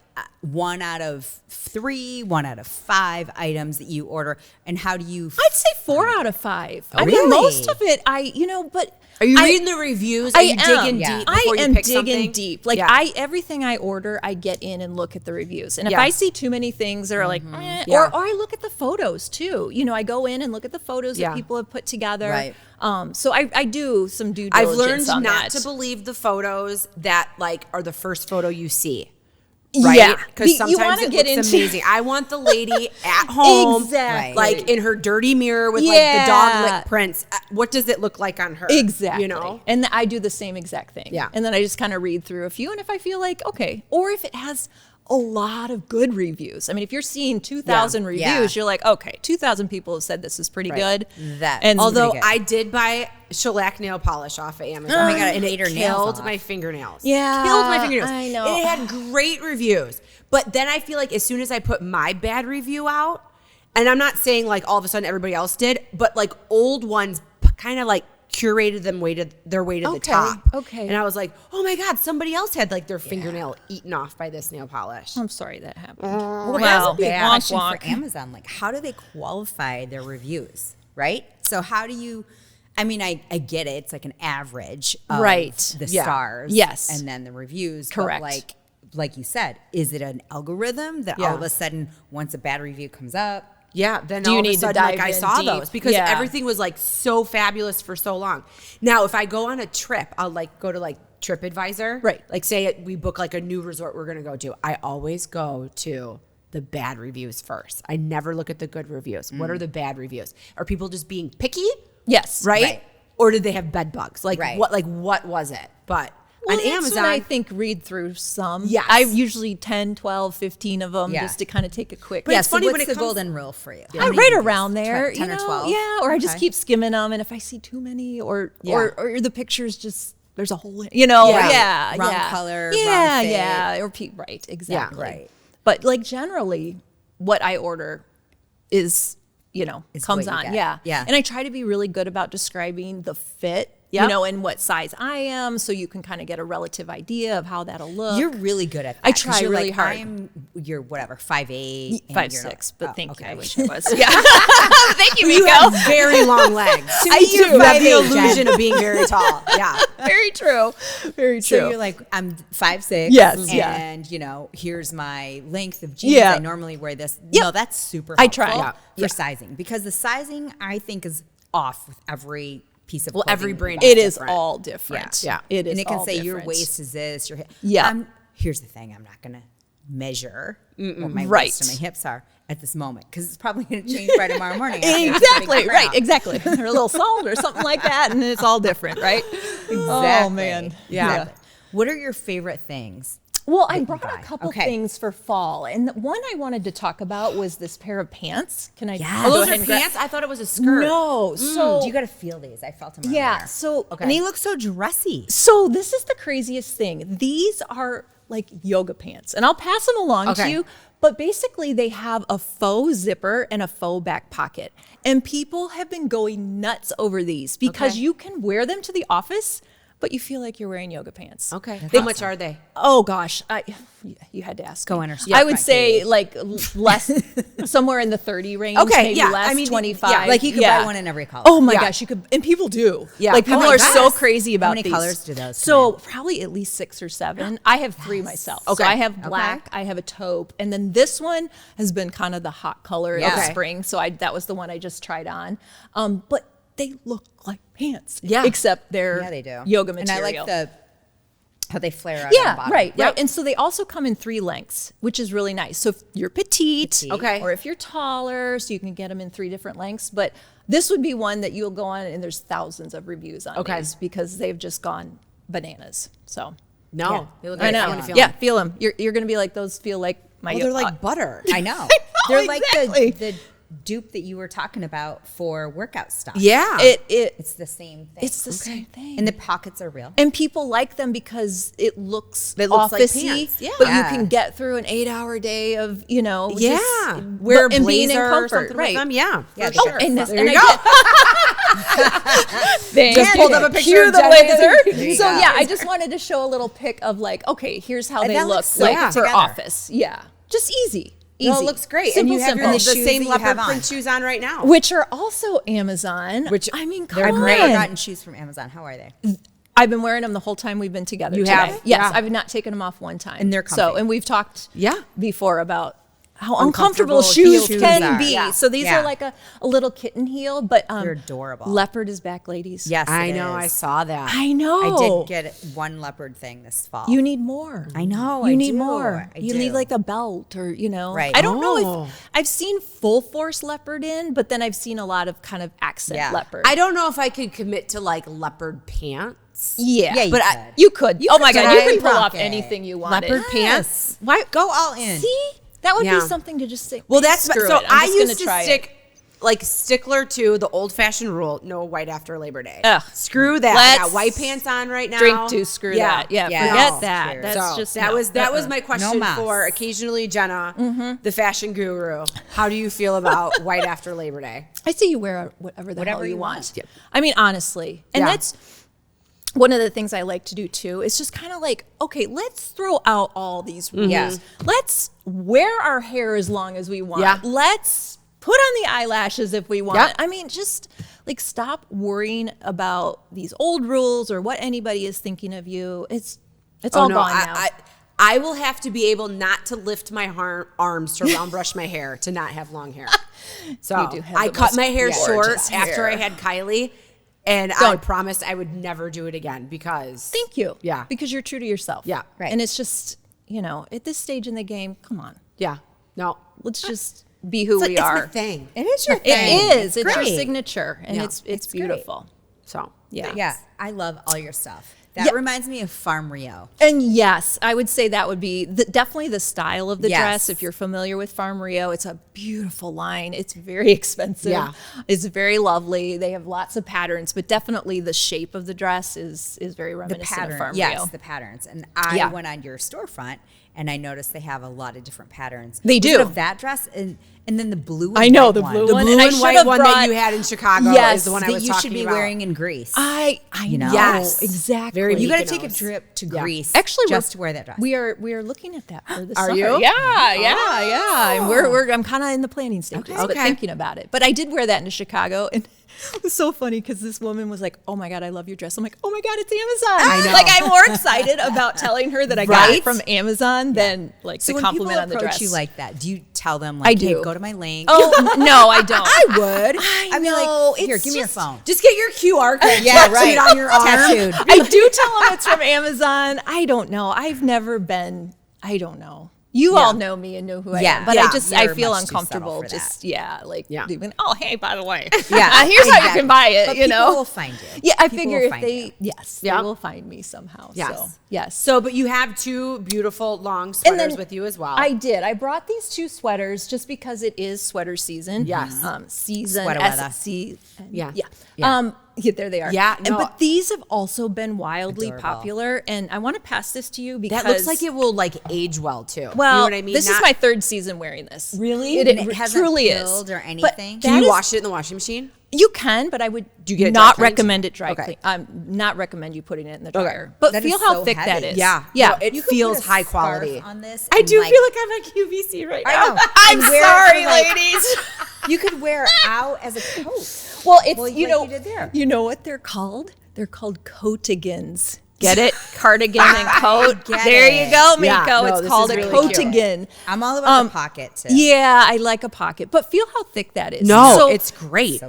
1 out of 3, 1 out of 5 items that you order, and how do you? I'd say 4 out of 5. I mean, really? most of it, but Are you I- reading the reviews? Are I you am. digging Yeah. deep I before you am pick digging something? deep. Like Yeah. everything I order, I get in and look at the reviews. And if Yeah. I see too many things that are like, Yeah. or I look at the photos too. I go in and look at the photos Yeah. that people have put together. Right. So I do some due I've diligence learned on not that. to believe the photos that like are the first photo you see. Right? Yeah. Because You sometimes wanna it get looks into- amazing. I want the lady at home, Exactly. like in her dirty mirror with like Yeah. the dog lick prints. What does it look like on her? Exactly. You know? And I do the same exact thing. Yeah. And then I just kind of read through a few. And if I feel like, okay, or if it has a lot of good reviews. I mean, if you're seeing 2,000 reviews, Yeah. you're like, okay, 2,000 people have said this is pretty good. That- and Although pretty good. I did buy shellac nail polish off of Amazon. Oh my God, it and ate her it nails killed off. my fingernails. Yeah, Killed my fingernails. I know. And it had great reviews. But then I feel like as soon as I put my bad review out, and I'm not saying like all of a sudden everybody else did, but like old ones kind of like curated their way to the Okay, top. okay. And I was like, oh my God, somebody else had like their fingernail eaten off by this nail polish. I'm sorry that happened. Well, that's a big wonk, question wonk. for Amazon. Like, how do they qualify their reviews, right? So how do you? I mean, I get it. It's like an average of Right. the Yeah. stars, Yes. and then the reviews. Correct. But like you said, is it an algorithm that Yeah. all of a sudden, once a bad review comes up, Yeah, then Do you all of need a to sudden, like dive I in saw deep? those because Yeah. everything was like so fabulous for so long. Now, if I go on a trip, I'll like go to like TripAdvisor, Right. Like say we book like a new resort we're gonna go to. I always go to the bad reviews first. I never look at the good reviews. What are the bad reviews? Are people just being picky? Yes. Right? Right. Or did they have bed bugs? Like Right. what was it? But Well, on that's Amazon, when I think read through some. Yes. I usually 10, 12, 15 of them Yeah. just to kind of take a quick. But yeah. it's So funny what's when it the comes- golden rule for you? I How many right do you around use? there, 10 you or know, 12? yeah, or I just Okay. keep skimming them, and if I see too many, or the pictures just there's a hole, Yeah. yeah, Wrong yeah. color, yeah, wrong fit. yeah, or right, exactly, right. But like generally, what I order is Is comes what you on, get. yeah, Yeah. and I try to be really good about describing the fit Yep. and what size I am, so you can kind of get a relative idea of how that'll look. You're really good at that. I try 'cause you're really like, hard. You're whatever, 5'8", and 5'6", but thank you. okay. I wish I was. Yeah. Thank you, You Meko. have very long legs. I do. You have the 5'8", illusion of being very tall. Yeah. Very true. Very true. So you're like, I'm 5'6", Yes, yeah. and here's my length of jeans. Yeah. I normally wear this. Yep. No, that's super I helpful try. for sizing, because the sizing I think is off with every piece of every clothing. brand it is different. all different. Yeah. It is And it can all say your different. waist is this, your hip. Yeah. Here's the thing, I'm not gonna measure what my Right. waist and my hips are at this moment, because it's probably gonna change by tomorrow morning. after I Exactly, figure it right, out. exactly. Or a little salt or something like that, and it's all different, right? Exactly. Oh, man. Yeah. What are your favorite things? Well, I you brought buy. a couple Okay. things for fall, and the one I wanted to talk about was this pair of pants. Can I? Yes. go Oh, those ahead are and grab- pants? I thought it was a skirt. No, so You got to feel these. I felt them yeah, earlier. so And they look so dressy. So this is the craziest thing. These are like yoga pants, and I'll pass them along to Okay. you. But basically, they have a faux zipper and a faux back pocket, and people have been going nuts over these because Okay. you can wear them to the office, but you feel like you're wearing yoga pants. Okay. That's How much awesome. are they? Oh gosh, you had to ask. Go me. on our I would storefront, say Katie. like less, somewhere in the 30 range. Okay, maybe yeah, less. I mean, 25. yeah, Like you could buy one in every color. Oh my Yeah. gosh, you could, and people do. Yeah. like people Oh my are so gosh. crazy about many these. colors do those So come probably at least 6 or 7. I have 3 myself. Okay. So I have black, I have a taupe, and then this one has been kind of the hot color of Yeah. the Okay. spring. So that was the one I just tried on. But they look like pants. Yeah. Except they're Yeah, they do. yoga And material. I like how they flare out on the Yeah, bottom. right, Yep. right. And so they also come in 3 lengths, which is really nice. So if you're petite, Okay. or if you're taller, so you can get them in 3 different lengths. But this would be one that you'll go on, and there's thousands of reviews on Okay. these because they've just gone bananas. So No. Yeah. They look I great. know. wanna feel Yeah, them. feel them. You're going to be like, those feel like my. Oh, they're like butter. I know. They're like exactly. the dupe that you were talking about for workout stuff. Yeah. It's the same thing. It's the same thing. And the pockets are real. And people like them because it looks It looks like officey, pants, yeah. but you Yeah. can get through an 8-hour day of, Yeah. just, Wear a and being in blazer or comfort, something right? with them. Yeah. Yeah, for they sure. do. And There and you I go. Just pulled up a picture Cue of the Jenna. blazer. There you So go. yeah, I just wanted to show a little pic of like, okay, here's how And they that look looks so like good for together. office. Yeah, just easy. No, Easy. it looks great. Simple, and you have simple. the shoes same that you have leopard on. print shoes on right now. Which are also Amazon. Which I mean, They're come great. on. I've gotten shoes from Amazon. How are they? I've been wearing them the whole time we've been together. You today. have? Yes, Yeah. I've not taken them off one time. And they're So, comfy. and we've talked Yeah. before about how Uncomfortable uncomfortable shoes heels can are. be. Yeah. So these Yeah. are like a little kitten heel, but They're adorable. Leopard is back, ladies. Yes, I it know. I is. saw that. I know. I did get one leopard thing this fall. You need more. I know, You I need do. more. I You do. need like a belt or, Right. I don't know Oh. if I've seen full force leopard in, but then I've seen a lot of kind of accent Yeah. leopard. I don't know if I could commit to like leopard pants. Yeah. Yeah, you but could. you could. Oh my could God. You try can pull rock off it. anything you wanted. Leopard pants. Why? Go all in. See? That would Yeah. be something to just say. Well, that's screw so. it. I'm I just used gonna to try stick like stickler to the old fashioned rule: no white after Labor Day. Ugh. Screw that. I Let's got white pants on right now. Drink to screw that. Yeah, Yeah. forget No. that. Cheers. That's So just that no. was my question mas. for occasionally Jenna, the fashion guru. How do you feel about white after Labor Day? I say you wear whatever the hell Whatever you you want. want. Yep. I mean, honestly, and Yeah. that's one of the things I like to do too. Is just kind of like, okay, let's throw out all these rules. Yeah. Let's wear our hair as long as we want. Yeah. Let's put on the eyelashes if we want. Yep. I mean, just like stop worrying about these old rules or what anybody is thinking of you. It's all gone now. I will have to be able not to lift my arms to round brush my hair to not have long hair. So You do have I the cut most my hair short gorgeous after hair. I had Kylie, and I Don't. promised I would never do it again because Thank you. Yeah. Because you're true to yourself. Yeah. Right. And it's just, at this stage in the game, come on. Yeah, no, Let's just be who it's, we it's are. my thing. It is your It thing. is. It's your great. signature, and Yeah. it's It's great. beautiful. So Yeah. Yeah, I love all your stuff. That Yeah. reminds me of Farm Rio. And yes, I would say that would be definitely the style of the Yes. dress. If you're familiar with Farm Rio, it's a beautiful line. It's very expensive. Yeah. It's very lovely. They have lots of patterns, but definitely the shape of the dress is very The reminiscent of pattern, Farm yes, Rio. the patterns. And I Yeah. went on your storefront, and I noticed they have a lot of different patterns. They do. Of that dress and then the blue. I know white the one. blue The one, blue and I and should white have one brought, that you had in Chicago yes, is the one I that was you talking should be about. wearing in Greece. I know. Yes. Exactly. Very you got to Mykonos. take a trip to Greece. Actually, just to wear that dress. We are looking at that for the Are summer. you? Yeah. And I'm kind of in the planning stages, but Okay. thinking about it. But I did wear that into Chicago, and it was so funny because this woman was like, "Oh my God, I love your dress." I'm like, "Oh my God, it's Amazon!" I know. Like I'm more excited about telling her that I got Right? it from Amazon than like So the when compliment people on the approach dress. you like that, do you tell them I like, do. "Hey, go to my link"? Oh no, I don't. I would. I mean, know, like, here, it's give me your just- phone. Just get your QR code Yeah, tattooed right. on your arm. Tattooed. I do tell them it's from Amazon. I don't know. I've never been. I don't know. You all know me and know who I Yeah. am, but Yeah. I You're feel much too uncomfortable. subtle for Just that. even, oh hey, by the way, Yeah, here's how you exactly. can buy it. But you know, people will find you. Yeah, I People figure will if find they, you. yes, Yep. they will find me somehow. Yes. So, yes. So, but you have two beautiful long And sweaters then with you as well. I did. I brought these two sweaters just because it is sweater season. Yes. Season. Sweater weather. SC. Yeah. Yeah. Yeah. Yeah, there they are. Yeah, no. But these have also been wildly Adorable. popular, and I want to pass this to you because that looks like it will like age well too. Well, you know what I mean? this is Not- my third season wearing this. Really? It, And it hasn't truly is. filled or But anything? Can that you is- wash it in the washing machine? You can, but I would Do you get it not dry cleaned? recommend it dry Okay. clean. Not recommend you putting it in the Okay. dryer. But That feel is how so thick that heavy. is. Yeah. Yeah. No, it You could feels put a high scarf quality. on this. I and, do like, feel like I'm at QVC right I now. know. I'm And wear it sorry, for, like- ladies. You could wear it out as a coat. Well, it's Well, you like know you did there. you know what they're called? They're called coatigans. Get it? Cardigan and coat. get There it. you go, Meko. Yeah, no, it's this called is a really cute. coatigan. I'm all about the pocket too. Yeah, I like a pocket, but feel how thick that is. No, So it's great.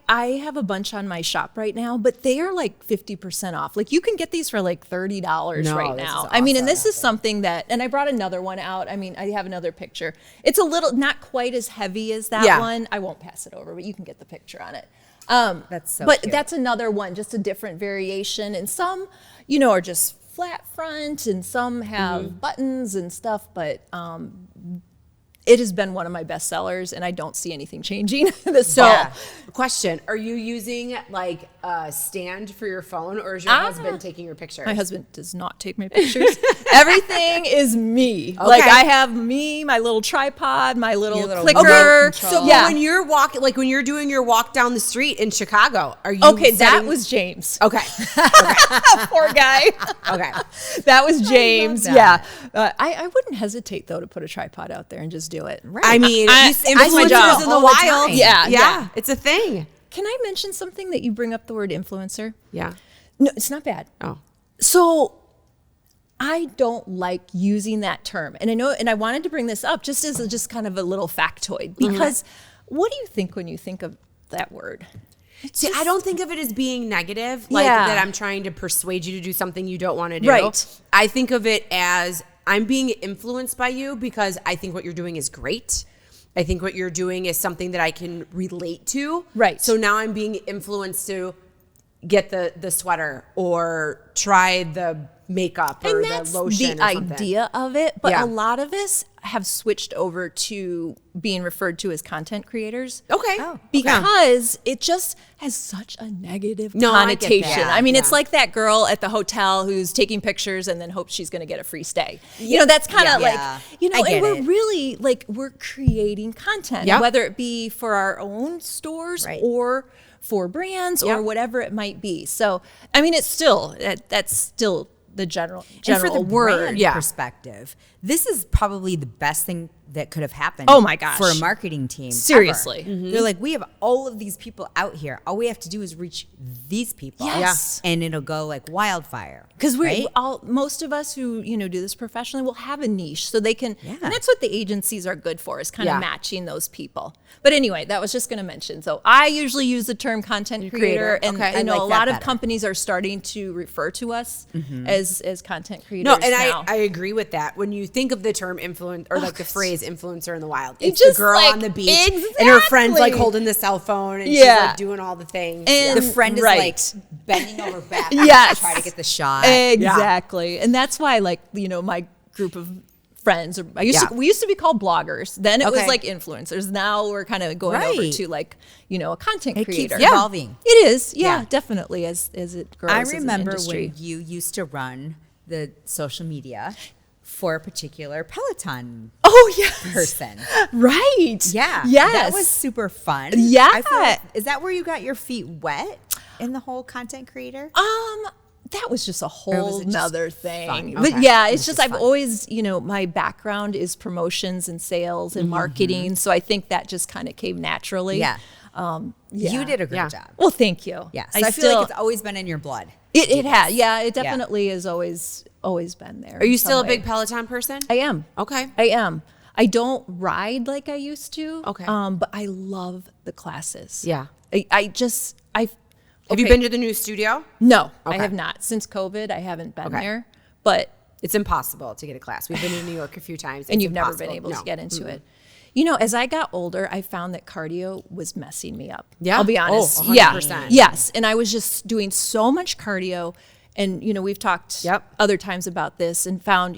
I have a bunch on my shop right now, but they are like 50% off. Like you can get these for like $30 No, right this now. is I mean, and awesome. this is something that, and I brought another one out. I mean, I have another picture. It's a little not quite as heavy as that Yeah. one. I won't pass it over, but you can get the picture on it. That's so But cute. that's another one, just a different variation. And some, you know, are just flat front, and some have buttons and stuff. But it has been one of my best sellers, and I don't see anything changing this fall. Question: are you using like a stand for your phone, or is your husband taking your pictures? My husband does not take my pictures. Everything is me. Like I have me, my little tripod, my little Your little clicker. remote So control. yeah. when you're walking, like when you're doing your walk down the street in Chicago, are you Okay, that setting- was James. okay? Poor guy. Okay. That was James. that. Yeah. I wouldn't hesitate though to put a tripod out there and just do it. I mean, it's my influencers job. in the All the wild. time. Yeah. It's a thing. Can I mention something that you bring up the word influencer? Yeah. No, it's not bad. Oh. So I don't like using that term. And I know, and I wanted to bring this up just as just kind of a little factoid, because what do you think when you think of that word? See, I don't think of it as being negative, like Yeah. that I'm trying to persuade you to do something you don't want to do. Right. I think of it as I'm being influenced by you because I think what you're doing is great. I think what you're doing is something that I can relate to. Right. So now I'm being influenced to get the sweater or try the makeup or And the that's lotion the or something. idea of it. But Yeah. a lot of us have switched over to being referred to as content creators. Okay. Oh. Because it just has such a negative No, I get connotation. that. I mean, it's Yeah. like that girl at the hotel who's taking pictures and then hopes she's going to get a free stay. You know, that's kind of Yeah. like, you know, I get and we're it. really like, we're creating content, Yep. whether it be for our own stores Right. or for brands Yep. or whatever it might be. So, I mean, it's still, that's still the general And for the word. brand Yeah. perspective, this is probably the best thing that could have happened. Oh my gosh. For a marketing team, ever. Seriously. They're like, we have all of these people out here. All we have to do is reach these people, Yes. and it'll go like wildfire. Because we're right? all, most of us who, you know, do this professionally will have a niche, so they can, Yeah. and that's what the agencies are good for, is kind Yeah. of matching those people. But anyway, that was just going to mention. So I usually use the term content creator, and Okay. I I know like a that lot of better. companies are starting to refer to us as content creators. No, and now. I agree with that. When you think of the term influence or like the phrase influencer in the wild, It it's the just, girl like, on the beach and her friend's like exactly. holding the cell phone and she's Yeah. like doing all the things. And- The friend is Right. like bending over back Yes. to try to get the shot. Exactly. And that's why, like, you know, my group of friends, or we used to be called bloggers. Then it was Okay. like influencers. Now we're kind of going over Right. to like, you know, a content It creator. keeps evolving. It is. Yeah, Yeah. definitely as it grows. I as an remember industry. when you used to run the social media. for a particular Peloton Oh, yes. person. Right. Yeah. Yes. That was super fun. Yeah. I feel like, is that where you got your feet wet in the whole content creator? That was just a was whole it just nother thing. fun? But Okay. yeah, It it's was just just I've fun. always, my background is promotions and sales and marketing. So I think that just kind of came naturally. Yeah. Yeah. You did a great Yeah. job. Well, thank you. Yeah. So I feel like it's always been in your blood. it had. Yeah, it definitely has always been there. Are you still a big Peloton person? I am. Okay. I am. I don't ride like I used to. Okay. But I love the classes. Yeah. Have you been to the new studio? No, I Okay. have not. Since COVID, I haven't been Okay. there. But It's impossible to get a class. We've been to New York a few times. and It's you've never been impossible. able to No. get into it. As I got older, I found that cardio was messing me up. Yeah? I'll be Oh, honest. 100%. Yes. And I was just doing so much cardio. And, we've talked Yep. other times about this and found,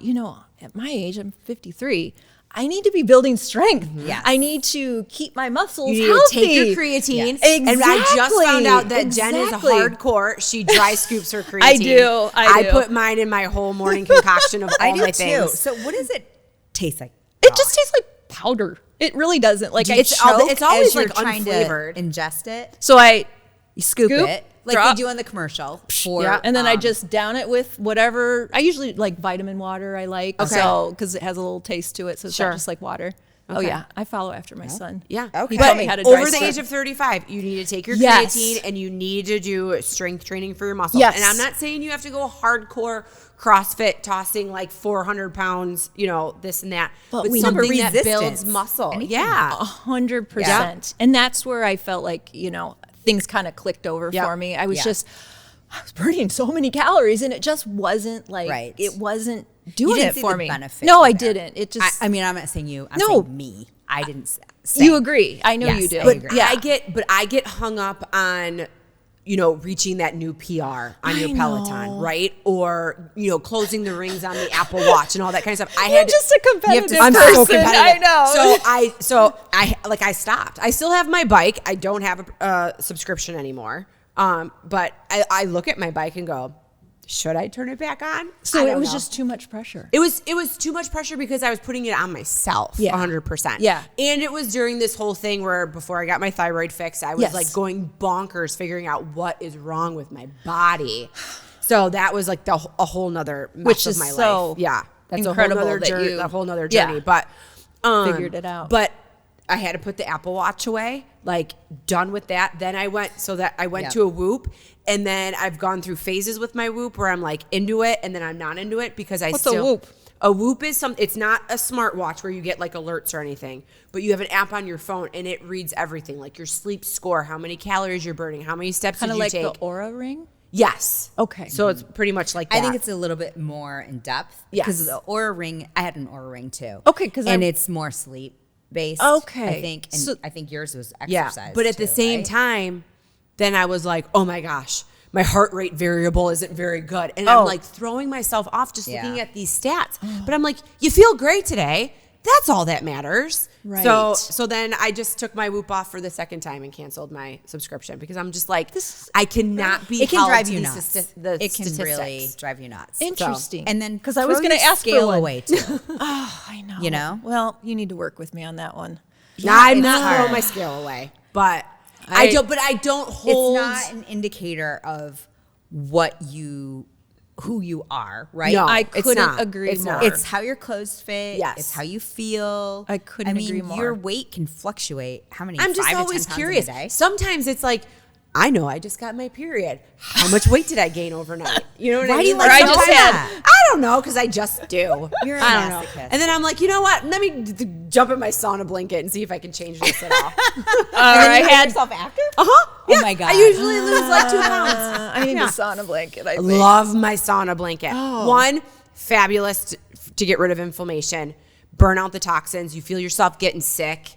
at my age, I'm 53. I need to be building strength. Yes. I need to keep my muscles You need healthy. to take your creatine. Yes. And I just found out that Exactly. Jen is a hardcore. She dry scoops her creatine. I do. I do. put mine in my whole morning concoction of all I do my too. things. So what does it taste like? It just tastes like powder. It really doesn't. Like You it's choke it's always as you're like trying unflavored. to ingest it. so I You scoop it like drop, they do in the commercial. For, Yeah. and then I just down it with whatever. I usually like vitamin water. I like so because it has a little taste to it, so it's Sure. not just like water. Oh Okay. yeah, I follow after my son. Yeah. Okay. He But taught me how to dry over the scoop. age of 35, you need to take your Yes. creatine and you need to do strength training for your muscles. Yes. And I'm not saying you have to go hardcore CrossFit tossing like 400 pounds, this and that. But we something need that resistance. builds muscle. Anything. Yeah. 100%. And that's where I felt like things kind of clicked over Yep. for me. I was Yeah. just I was burning so many calories, and it just wasn't like Right. it wasn't You doing didn't it see for the me. benefit No, in I there. didn't. It just I mean, I'm not saying you. I'm No. saying me. I didn't say. you agree. I know Yes, you do. I But agree. yeah, I get hung up on reaching that new PR on your Peloton, right? Or closing the rings on the Apple Watch and all that kind of stuff. You're just a competitive I'm person. so competitive. I know. I stopped. I still have my bike. I don't have a subscription anymore. But I look at my bike and go, should I turn it back on? So I it don't was know. just too much pressure. It was too much pressure because I was putting it on myself, Yeah. 100%. Yeah. And it was during this whole thing where before I got my thyroid fixed, I was Yes. like going bonkers figuring out what is wrong with my body. So that was like a whole nother mess Which of is my so life. Yeah. That's incredible a whole nother that journey, you- a whole nother Yeah. journey. But Figured it out. But I had to put the Apple Watch away, like done with that. Then I went Yep. to a Whoop, and then I've gone through phases with my Whoop where I'm like into it and then I'm not into it because What's a Whoop? A Whoop is it's not a smartwatch where you get like alerts or anything, but you have an app on your phone and it reads everything, like your sleep score, how many calories you're burning, how many steps Kind did of you like take. the Aura ring. Yes. Okay. So it's pretty much like that. I think it's a little bit more in depth. Yes. Because the Aura ring, I had an Aura ring too. Okay, 'cause and I'm- it's more sleep based. Okay. I think, and So- I think yours was Yeah, exercise. but at the too, same right? time, then I was like, oh my gosh, my heart rate variable isn't very good. And Oh. I'm like throwing myself off just Yeah. looking at these stats. But I'm like, you feel great today. That's all that matters. Right. So then I just took my Whoop off for the second time and canceled my subscription because I'm just like, I cannot be it can held drive to you these nuts. the It can statistics. really drive you nuts. Interesting. And then because I was throw going to your ask for scale one. away too. Oh, I know. You know? Well, you need to work with me on that one. Nah, I'm it's not hard. throwing my scale away, but I don't hold. It's not an indicator of who you are, right? No. I it's couldn't not. agree It's more. not. It's how your clothes fit. Yes. It's how you feel. I couldn't agree more. Your weight can fluctuate. How many? I'm just 5 to 10 always pounds in a curious. day? Sometimes it's like, I know I just got my period. How much weight did I gain overnight? You know what I Why do mean? you like I just sometimes- had- I don't know, because I just do. You're a I don't know. masochist. And then I'm like, you know what? Let me jump in my sauna blanket and see if I can change this at all. I had yourself after. Uh-huh. Oh my God. I usually lose like 2 pounds. I need a sauna blanket. I think. Love my sauna blanket. One, fabulous to get rid of inflammation, burn out the toxins. You feel yourself getting sick,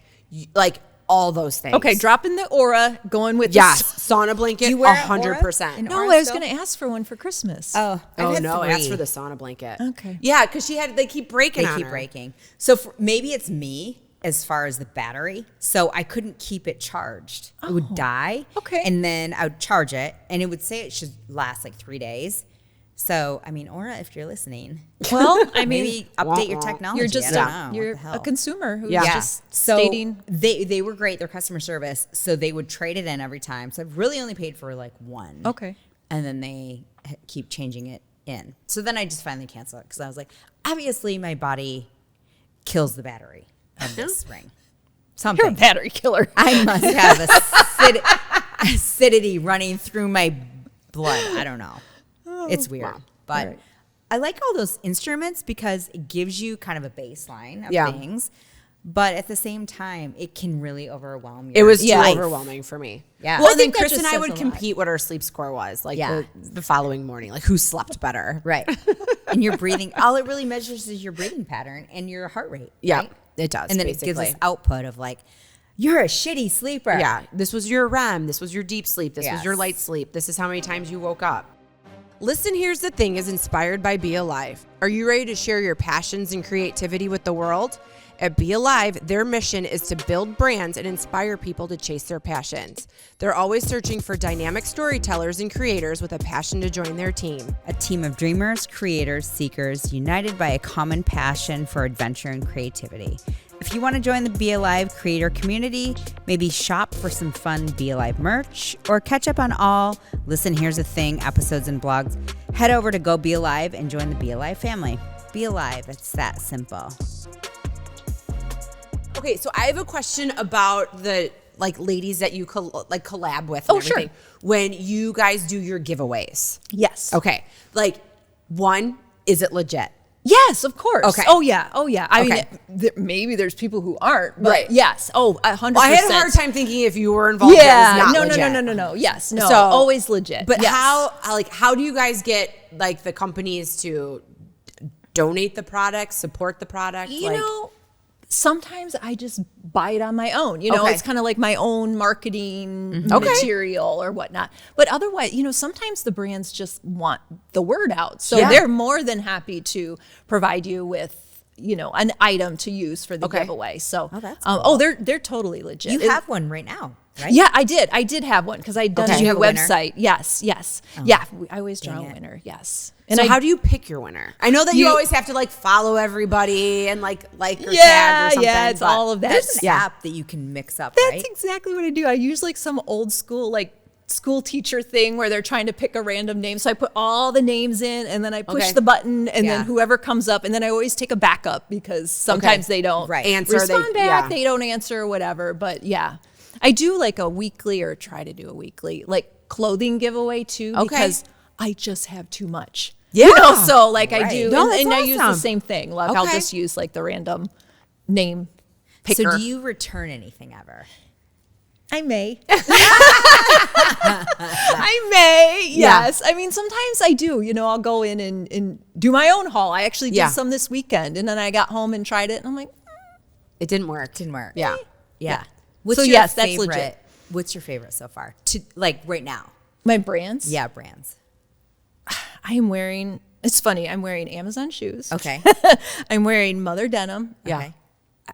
like all those things. Okay, dropping the Aura, going with Yes, the sauna blanket, Do you wear 100%. an No, Aura I was still? going to ask for one for Christmas. Oh, I've Oh had no, 3. ask for the sauna blanket. Okay. Yeah, because they keep breaking. They on keep her. breaking. So maybe it's me as far as the battery. So I couldn't keep it charged. It would die. okay. And then I would charge it, and it would say it should last like 3 days. So, I mean, Aura, if you're listening, Well, I mean, maybe update your technology. you're just I don't know. What you're the hell? a consumer who's Yeah. just So stating. they were great. Their customer service, so they would trade it in every time. So I've really only paid for like one. Okay. And then they keep changing it in. So then I just finally canceled it because I was like, obviously my body kills the battery of this ring. Something. You're a battery killer. I must have acidity running through my blood. I don't know. It's weird. Wow. But Right. I like all those instruments because it gives you kind of a baseline of Yeah. things. But at the same time, it can really overwhelm you. It was too Yeah. overwhelming for me. Yeah. Well, Well, I then think that Chris just and I says would a lot. compete what our sleep score was, like Yeah. the following morning, like who slept better. Right. And your breathing, all it really measures is your breathing pattern and your heart rate. Yeah, right? it does. And then basically. it gives us output of like, you're a shitty sleeper. Yeah, this was your REM. This was your deep sleep. This was your Yes. light sleep. This is how many times you woke up. Listen, Here's the Thing is inspired by Be Alive. Are you ready to share your passions and creativity with the world? At Be Alive, their mission is to build brands and inspire people to chase their passions. They're always searching for dynamic storytellers and creators with a passion to join their team. A team of dreamers, creators, seekers, united by a common passion for adventure and creativity. If you want to join the Be Alive creator community, maybe shop for some fun Be Alive merch, or catch up on all Listen Here's the Thing episodes and blogs, head over to Go Be Alive and join the Be Alive family. Be Alive, it's that simple. Okay, so I have a question about the ladies that you collab with and Oh, sure. everything. When you guys do your giveaways. Yes. Okay, one, is it legit? Yes, of course. Okay. Oh yeah. Oh yeah. I Okay. mean, maybe there's people who aren't, but Right. yes. Oh, 100%. Well, I had a hard time thinking if you were involved. Yeah. That was No, not legit. no. Yes. No. So Always legit. But yes. how do you guys get the companies to donate the product, support the product? You know, sometimes I just buy it on my own. You know, Okay. it's kind of like my own marketing Okay. material or whatnot. But otherwise, sometimes the brands just want the word out. So Yeah. they're more than happy to provide you with, an item to use for the Okay. giveaway. So, Oh, that's they're totally legit. You It- have one right now, right? Yeah, I did. I did have one because I'd done Okay. a Did you new have a winner? website. Yes. Yeah, I always draw Dang a it. winner. Yes. So how do you pick your winner? I know that you You- always have to follow everybody and like or tag or Yeah, something. yeah, it's but- all of that. There's an Yeah. app that you can mix up, That's right? exactly what I do. I use some old school school teacher thing where they're trying to pick a random name. So I put all the names in and then I push Okay. the button and Yeah. then whoever comes up and then I always take a backup because sometimes they don't Right. Answer, respond they- back, yeah. they don't answer or whatever. But yeah, I do a weekly or try to do a weekly clothing giveaway too Okay. because I just have too much. Yeah. So I Right. do, No, and, that's and I use the awesome. same thing. I'll Okay. just use the random name picker. So do you return anything ever? I may. I may. Yeah. Yes. I mean, sometimes I do. I'll go in and do my own haul. I actually did Yeah. some this weekend, and then I got home and tried it, and I'm like, It didn't work. Didn't work. Yeah. Yeah. So yes, that's legit. What's your favorite so far? Right now? my brands. Yeah, brands. I am wearing. It's funny. I'm wearing Amazon shoes. Okay. I'm wearing Mother Denim. Yeah. Okay.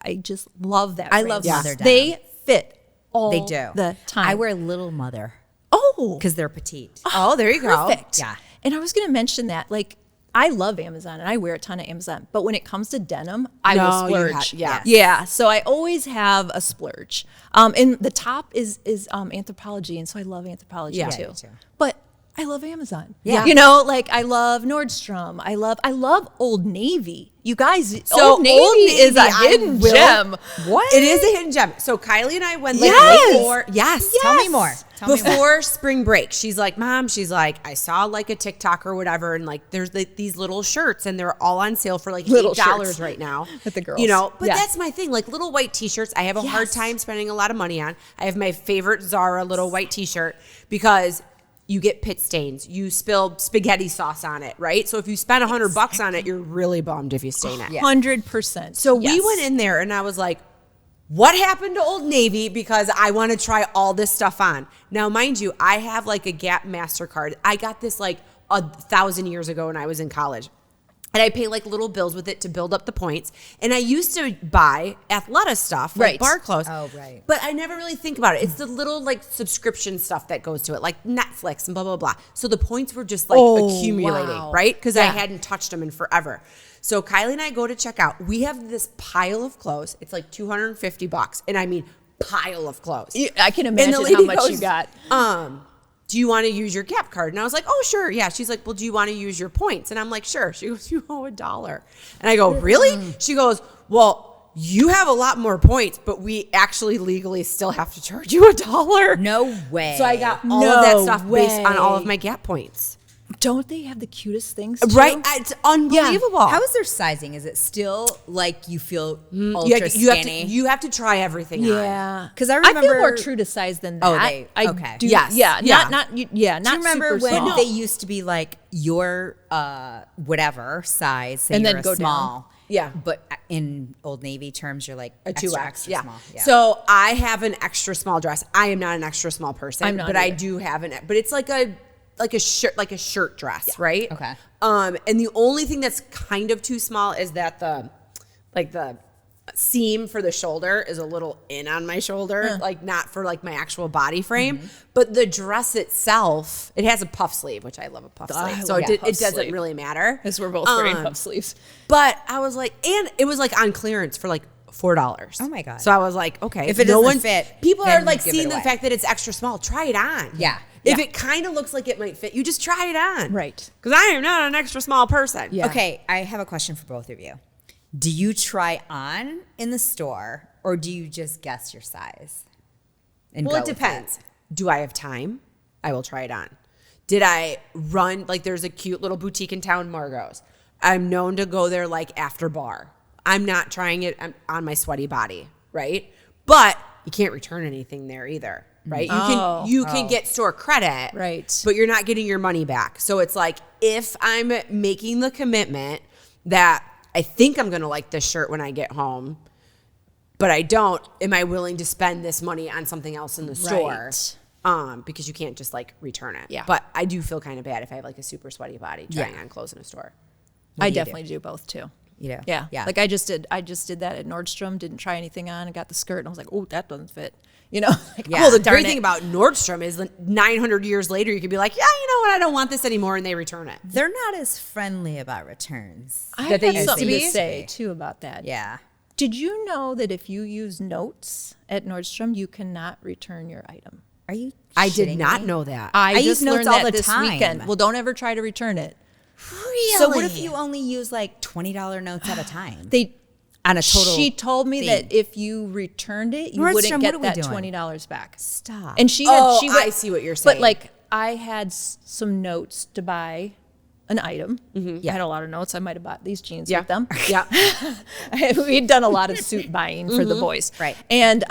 I just love that. I brand. love Mother Denim. They fit all They do. the time. I wear Little Mother Oh, because they're petite. Oh, there you go. perfect. Yeah. And I was going to mention that, I love Amazon and I wear a ton of Amazon, but when it comes to denim, I No, will you splurge. yeah. Yeah. So I always have a splurge. And the top is Anthropologie, and so I love Anthropologie Yeah. too. Yeah, me too. But I love Amazon. Yeah. I love Nordstrom. I love Old Navy. You guys, So Old Navy, Old is Navy, a I hidden will- gem. What? It is a hidden gem. So Kylie and I went Yes. before. Yes. Tell me more. Tell me more. Before spring break, she's like, Mom, I saw a TikTok or whatever, and there's these little shirts, and they're all on sale for Little $8 shirts. right now. With the girls. But Yeah. that's my thing. Little white t-shirts, I have a hard Yes. time spending a lot of money on. I have my favorite Zara little white t-shirt because you get pit stains. You spill spaghetti sauce on it, right? So if you spend $100 on it, you're really bummed if you stain it. 100%. So we went in there and I was like, what happened to Old Navy? Because I want to try all this stuff on. Now, mind you, I have a Gap MasterCard. I got this 1,000 years ago when I was in college. And I pay like little bills with it to build up the points. And I used to buy Athleta stuff, like Right. bar clothes. Oh, right. But I never really think about it. It's the little like subscription stuff that goes to it, like Netflix and blah, blah, blah. So the points were just like accumulating, wow. right? Because I Yeah. hadn't touched them in forever. So Kylie and I go to check out. We have this pile of clothes. It's like $250. And I mean, pile of clothes. I can And the imagine lady how much goes, you got. Do you want to use your Gap card? And I was like, oh, sure. Yeah. She's like, well, do you want to use your points? And I'm like, sure. She goes, you owe $1. And I go, really? She goes, well, you have a lot more points, but we actually legally still have to charge you $1. No way. So I got all of that stuff based on all of my Gap points. Don't they have the cutest things too? Right? It's unbelievable. How is their sizing? Is it still like you feel ultra you skinny? you have to try everything on. Yeah, 'Cause I I feel remember- more true to size than that. Oh, they- I okay. do, Yes. yeah, Yeah. not Do you remember super when small. they used to be like your whatever size, say And you're then a go down. small, Yeah. but in Old Navy terms, you're like A extra, 2X, extra yeah. small. So I have an extra small dress. I am not an extra small person, I'm not but I either. do have but it's like a shirt dress, right? Okay. And the only thing that's kind of too small is that the seam for the shoulder is a little in on my shoulder, like not for like my actual body frame, but the dress itself, it has a puff sleeve, which I love a puff sleeve. So yeah, it puff doesn't sleeve. really matter. Because we're both wearing puff sleeves. But I was like, and it was like on clearance for like $4. Oh my God. So I was like, okay, If it no doesn't one fit, people then are like give it seeing the away. fact that it's extra small. Try it on. Yeah. If Yeah. it kind of looks like it might fit, you just try it on. Right. Because I am not an extra small person. Yeah. Okay, I have a question for both of you. Do you try on in the store or do you just guess your size? And Well, go it with depends. Do I have time? I will try it on. Did I run, like there's a cute little boutique in town, Margot's. I'm known to go there like after bar. I'm not trying it on my sweaty body, right? But you can't return anything there either, right? You can get store credit, Right. but you're not getting your money back. So it's like if I'm making the commitment that I think I'm going to like this shirt when I get home, but I don't, am I willing to spend this money on something else in the store? Right. Because you can't just like return it. Yeah. But I do feel kind of bad if I have like a super sweaty body trying on clothes in a store. I do you definitely do both too. You know? Yeah. Yeah. Like I just did that at Nordstrom, didn't try anything on, and got the skirt, and I was like, oh, that doesn't fit. You know? Like, Yeah. Well, the darn great it. thing about Nordstrom is 900 years later, you could be like, yeah, you know what? I don't want this anymore. And they return it. They're not as friendly about returns. I that they have used to something to be? say too about that. Yeah. Did you know that if you use notes at Nordstrom, you cannot return your item? Are you I did shitting not me? know that. I use just notes learned all that the this time. weekend. Well, don't ever try to return it. Really? So what if you only use like $20 notes at a time? On a total She told me thing. that if you returned it, you Nordstrom, wouldn't what get are we that doing? $20 back. Stop. And she had, she went, I see what you're saying. But like I had some notes to buy an item. I had a lot of notes. I might have bought these jeans with them. Yeah. We'd done a lot of suit buying for the boys. Right. And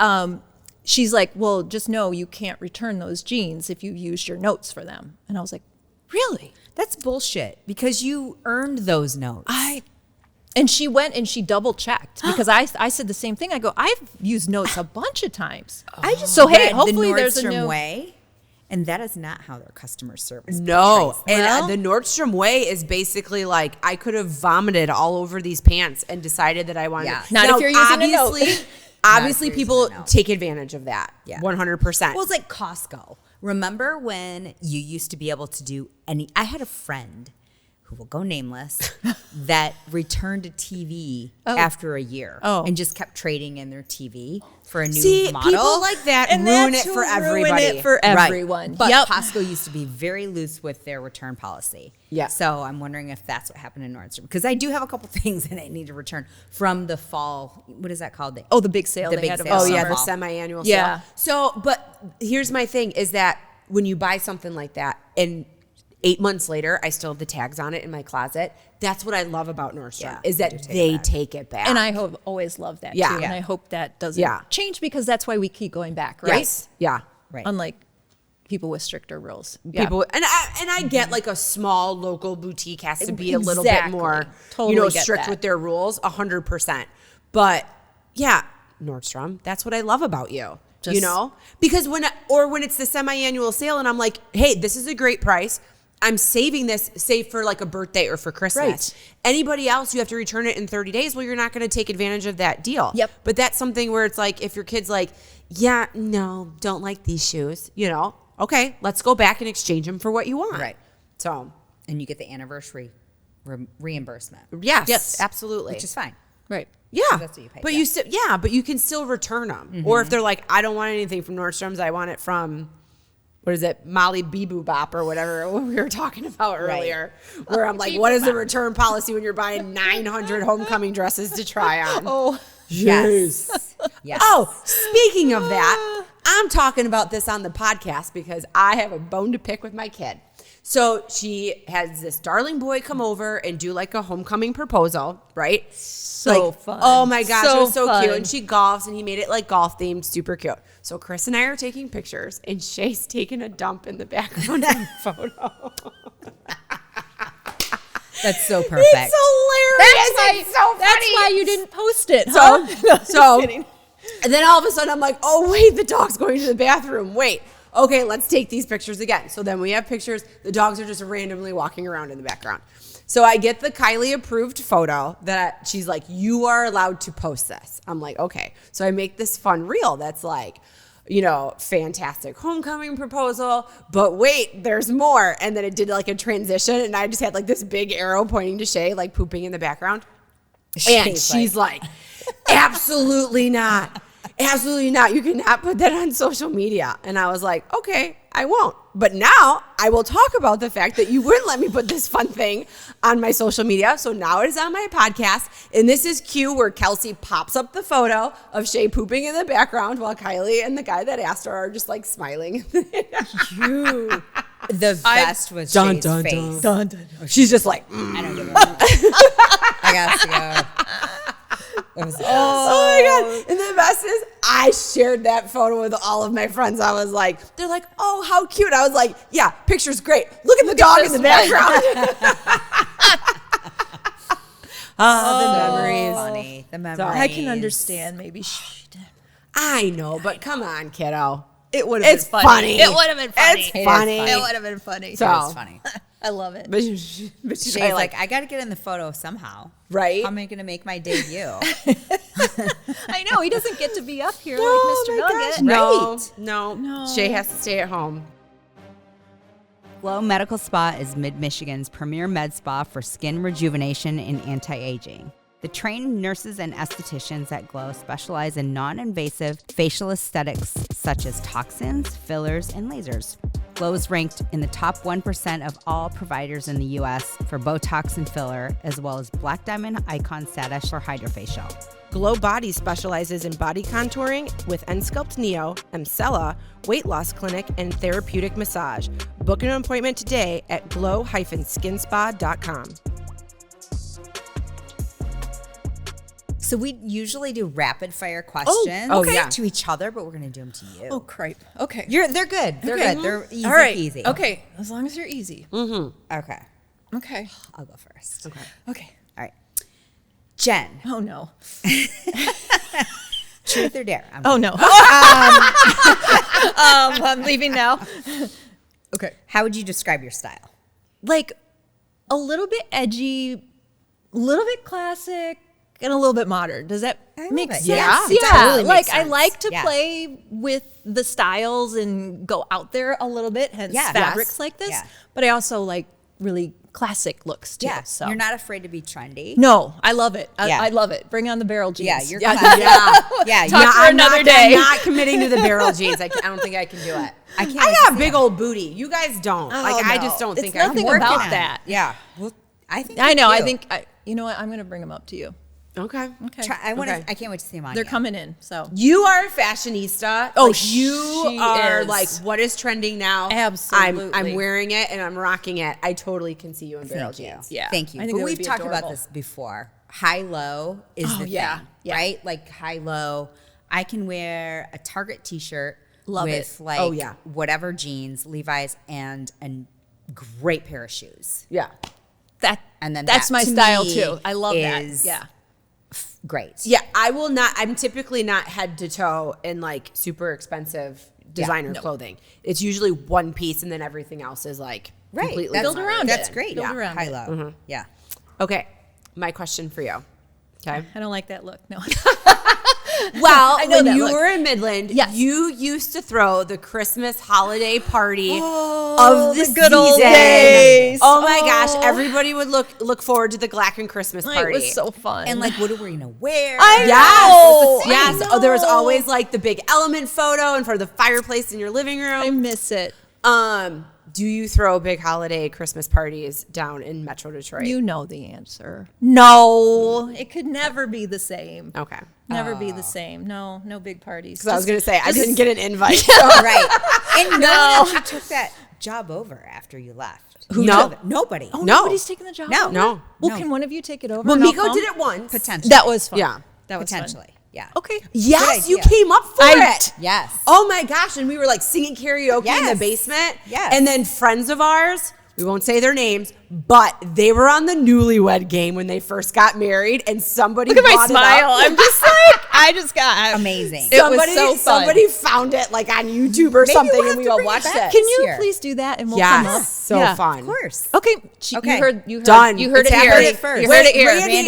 she's like, well, just know you can't return those jeans if you used your notes for them. And I was like, really? That's bullshit because you earned those notes. And she went and she double checked because I said the same thing. I go, I've used notes a bunch of times. I just So, hey, read hopefully the there's a Nordstrom new- way, and that is not how their customer service. No. portrays them. And the Nordstrom way is basically like I could have vomited all over these pants and decided that I wanted Yeah. Not if you're using a note. Obviously, if you're people using a note. take advantage of that. Yeah. 100%. Well, it's like Costco. Remember when you used to be able to do any? I had a friend who will go nameless that returned a TV after a year and just kept trading in their TV for a new See, model. people like that And ruin that's it who for ruin everybody. it for everyone. But Yep. Costco used to be very loose with their return policy. Yeah. So I'm wondering if that's what happened in Nordstrom. Because I do have a couple things that I need to return from the fall. What is that called? Oh, the big sale The they big had sale. over Oh yeah, summer. the semi-annual Yeah. sale. So, but here's my thing: is that when you buy something like that, and 8 months later, I still have the tags on it in my closet. That's what I love about Nordstrom Yeah, is they that do take they it back. take it back. And I have always loved that Yeah. too. Yeah. And I hope that doesn't Yeah. change because that's why we keep going back, right? yes, yeah. Right. Unlike people with stricter rules. Yeah. People and I get like a small local boutique has to be a little bit Exactly. more, Totally get strict that. with their rules, 100%. But yeah, Nordstrom, that's what I love about you. Just- Because when it's the semi-annual sale and I'm like, hey, this is a great price. I'm saving this, say for like a birthday or for Christmas. Right. Anybody else, you have to return it in 30 days. Well, you're not going to take advantage of that deal. Yep. But that's something where it's like, if your kid's like, yeah, no, don't like these shoes, you know, okay, let's go back and exchange them for what you want. Right. So. And you get the anniversary reimbursement. Yes, absolutely. Which is fine. Right. Yeah, That's what you pay, but yeah. you still but you can still return them. Or if they're like, I don't want anything from Nordstrom's, I want it from, what is it, Molly Bebop Bop or whatever we were talking about earlier. Where I'm like, what is the return policy when you're buying 900 homecoming dresses to try on? Oh, Yes. Yes. Oh, speaking of that, I'm talking about this on the podcast because I have a bone to pick with my kid. So she has this darling boy come over and do like a homecoming proposal, right? so Like, fun. Oh my gosh, it was so fun. cute. And she golfs and he made it like golf themed, super cute. So Chris and I are taking pictures and Shay's taking a dump in the background of the photo. That's so perfect. It's hilarious. It's so funny. That's why you didn't post it, huh? So, and then all of a sudden I'm like, oh wait, the dog's going to the bathroom. Wait, okay, let's take these pictures again. So then we have pictures. The dogs are just randomly walking around in the background. So I get the Kylie approved photo that she's like, you are allowed to post this. I'm like, okay. So I make this fun reel that's like, you know, fantastic homecoming proposal, but wait, there's more. And then it did like a transition and I just had like this big arrow pointing to Shay, like pooping in the background. And she's like, absolutely not. Absolutely not. You cannot put that on social media. And I was like, okay, I won't. But now I will talk about the fact that you wouldn't let me put this fun thing on my social media. So now it is on my podcast. And this is cue where Kelsey pops up the photo of Shay pooping in the background while Kylie and the guy that asked her are just like smiling. The best was Dun, Shay's dun, face. dun. She's just like, I don't give a fuck. I got to go. It was oh my God. And the best is I shared that photo with all of my friends. I was like, they're like, oh, how cute. I was like, yeah, picture's great. Look at the dog in the background. The memories. funny. The memories. I can understand maybe she did. I know, but come on, kiddo. It would have It's been funny. It would have been funny. It's funny. It would have been funny. So- It was funny. I love it. But she's Shay's probably like, I got to get in the photo somehow. right? How am I going to make my debut? I know he doesn't get to be up here Oh like Mr. my Nugget. gosh. No. No. Shay has to stay at home. Glow Medical Spa is Mid-Michigan's premier med spa for skin rejuvenation and anti-aging. The trained nurses and estheticians at Glow specialize in non-invasive facial aesthetics such as toxins, fillers, and lasers. Glow is ranked in the top 1% of all providers in the U.S. for Botox and filler, as well as Black Diamond Icon status for Hydrofacial. Glow Body specializes in body contouring with Ensculpt Neo, Emcella, weight loss clinic, and therapeutic massage. Book an appointment today at glow-skinspa.com. So we usually do rapid fire questions yeah. to each other, but we're going to do them to you. Oh, cripe. Okay. They're good. They're Okay. good. They're easy All right. peasy. Okay. As long as you're easy. Okay. Okay. I'll go first. Okay. All right. Jen, Oh, no. truth or dare? Oh, no. I'm leaving now. Okay. How would you describe your style? Like a little bit edgy, a little bit classic, and a little bit modern. Does that make it. sense? Yeah. Yeah. It totally makes Like I sense. like to Yeah. play with the styles and go out there a little bit, hence Yeah. fabrics Yes. like this. Yeah. But I also like really classic looks too. Yeah. So You're not afraid to be trendy. No, I love it. Yeah. I love it. Bring on the barrel jeans. Yeah. You're Yeah, classy. Yeah. Talk for I'm another not, day. I'm not committing to the barrel jeans. I don't think I can do it. I can't I wait got to a see big them. old booty. You guys don't. Like I just don't It's think I nothing can. Working about on it. that. Yeah. Well, I think I know. you I do. think you know what? I'm going to bring them up to you. Okay. Okay. I want to. Okay. I can't wait to see them on. They're you. coming in. So You are a fashionista. Oh, Like, you she are is. like what is trending now. Absolutely. I'm wearing it and I'm rocking it. I totally can see you in barrel Thank you. jeans. Yeah. Thank you. I think But that would we've be talked about adorable. this before. High low is Oh, the yeah. thing, Yeah. right? Like high low. I can wear a Target T-shirt Love with it. like Oh, yeah. whatever jeans, Levi's, and a great pair of shoes. Yeah. And then that's that, my to style me, too. I love that. is Yeah. Great. Yeah, I will not. I'm typically not head to toe in like super expensive designer no. clothing. It's usually one piece and then everything else is like Right. completely Build around That's it. great. Build around High it. low. Yeah. Okay, my question for you. Okay. I don't like that look. No. Well, I know when that you look. were in Midland, Yes. you used to throw the Christmas holiday party of the good old season. days. Oh my gosh, everybody would look forward to the Glackin Christmas party. It was so fun. And like, what are we gonna wear? I Yes, know. yes. I Oh, there was know. always like the big element photo in front of the fireplace in your living I room. miss it. Do you throw big holiday Christmas parties down in Metro Detroit? You know the answer. No, it could never be the same. Okay. Never be the same. No big parties. Because I was going to say, I just- didn't get an invite. Right. And no one actually took that job over after you left. Who No. took it? Nobody. Oh, No. nobody's taking the job. No. over? No. Well, No. can one of you take it over? Well, and I'll Meko come? did it once. Potentially. That was fun. Yeah. That was fun. Potentially. Yeah. Okay. Yes, Good you idea. came up for it. Yes. Oh my gosh. And we were like singing karaoke in the Yes. basement. Yes. And then friends of ours, we won't say their names, but they were on the newlywed game when they first got married, and somebody Look at my brought it smile. up. I'm just like, I just got Amazing. It was so fun. Somebody found it like on YouTube or Maybe something, we'll and we have to all bring it watched back. it. Can you Here. please do that and we'll come up? Yes, so Yeah. fun. Of course. Okay. Okay. You heard Done. You heard It's it here. happening. Heard it first. You heard it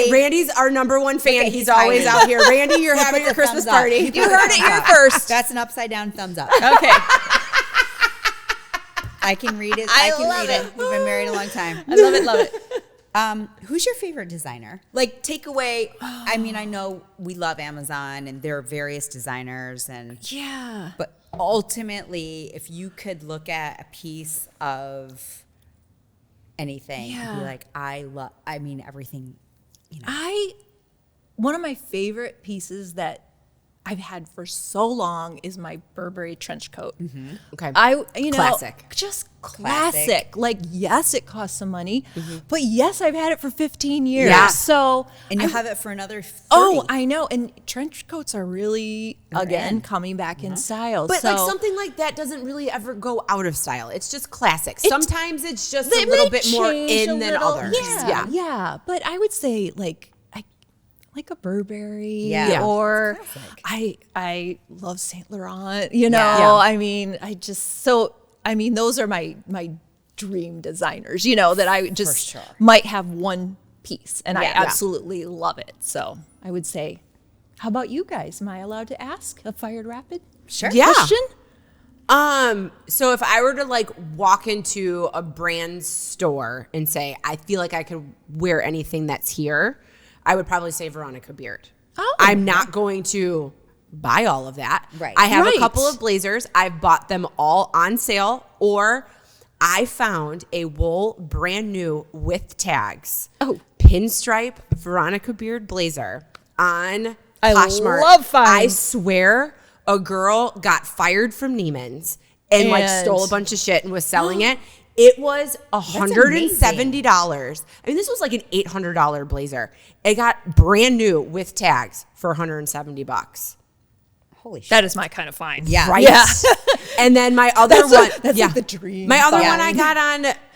here. Randy's our number one fan. Okay, he's he's always hiding. out here. Randy, you're having your Put the Christmas thumbs up. party. He put You the heard it thumbs here up. first. That's an upside down thumbs up. Okay. I can read it. I I can love read it. it. We've been married a long time. I love it. Love it. Who's your favorite designer? Like, take away. I mean, I know we love Amazon and there are various designers, Yeah. but ultimately, if you could look at a piece of anything and Yeah. be like, I mean, everything. You know, One of my favorite pieces that I've had for so long is my Burberry trench coat. Okay. Classic. Just Classic. classic. Like, yes, it costs some money, but yes, I've had it for 15 years. Yeah. So, and you'll have it for another 30. oh, I know. And trench coats are really, again, coming back in style. But so, like something like that doesn't really ever go out of style. It's just classic. Sometimes it's just they a little may bit more change in a than little. others. Yeah. But I would say like a Burberry, Yeah. or Classic. I love Saint Laurent. You know, Yeah. I mean, those are my dream designers. You know, that I just sure. might have one piece, and I Yeah. absolutely love it. So I would say, how about you guys? Am I allowed to ask a fired rapid Sure. Yeah. question? So if I were to like walk into a brand store and say, I feel like I could wear anything that's here, I would probably say Veronica Beard. Oh. I'm not going to buy all of that. Right. I have Right. a couple of blazers. I've bought them all on sale, or I found a wool brand new with tags. Oh. Pinstripe Veronica Beard blazer on I Poshmark. love finds. I swear a girl got fired from Neiman's and like And- stole a bunch of shit and was selling it. It was $170. I mean, this was like an $800 blazer. It got brand new with tags for $170. Holy shit. That is my kind of find. Yeah. Right. Yeah. And then my other one, that's like the dream My other find. one I got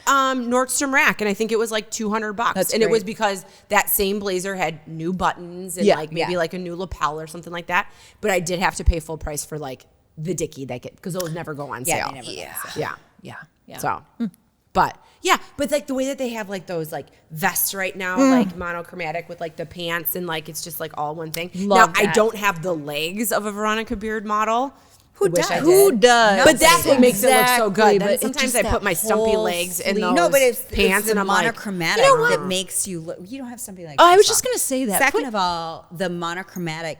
on Nordstrom Rack, and I think it was like $200. That's and it was great. because that same blazer had new buttons and Yeah. like maybe Yeah. like a new lapel or something like that. But I did have to pay full price for like the Dickie that because those never go on Yeah, sale. they never go on Yeah. Yeah. So, but like the way that they have like those like vests right now, like monochromatic with like the pants and like it's just like all one thing. Love now I that. don't have the legs of a Veronica Beard model. Who I wish does? I Who did. does? But that's what makes it look so Exactly, good. but Then it's sometimes just I that put my stumpy whole legs in sleeve. those No, but it's pants, the and I'm like, monochromatic You know what? that makes you look. You don't have something like. Oh, I this was just on. gonna say that. Second Put- of all, the monochromatic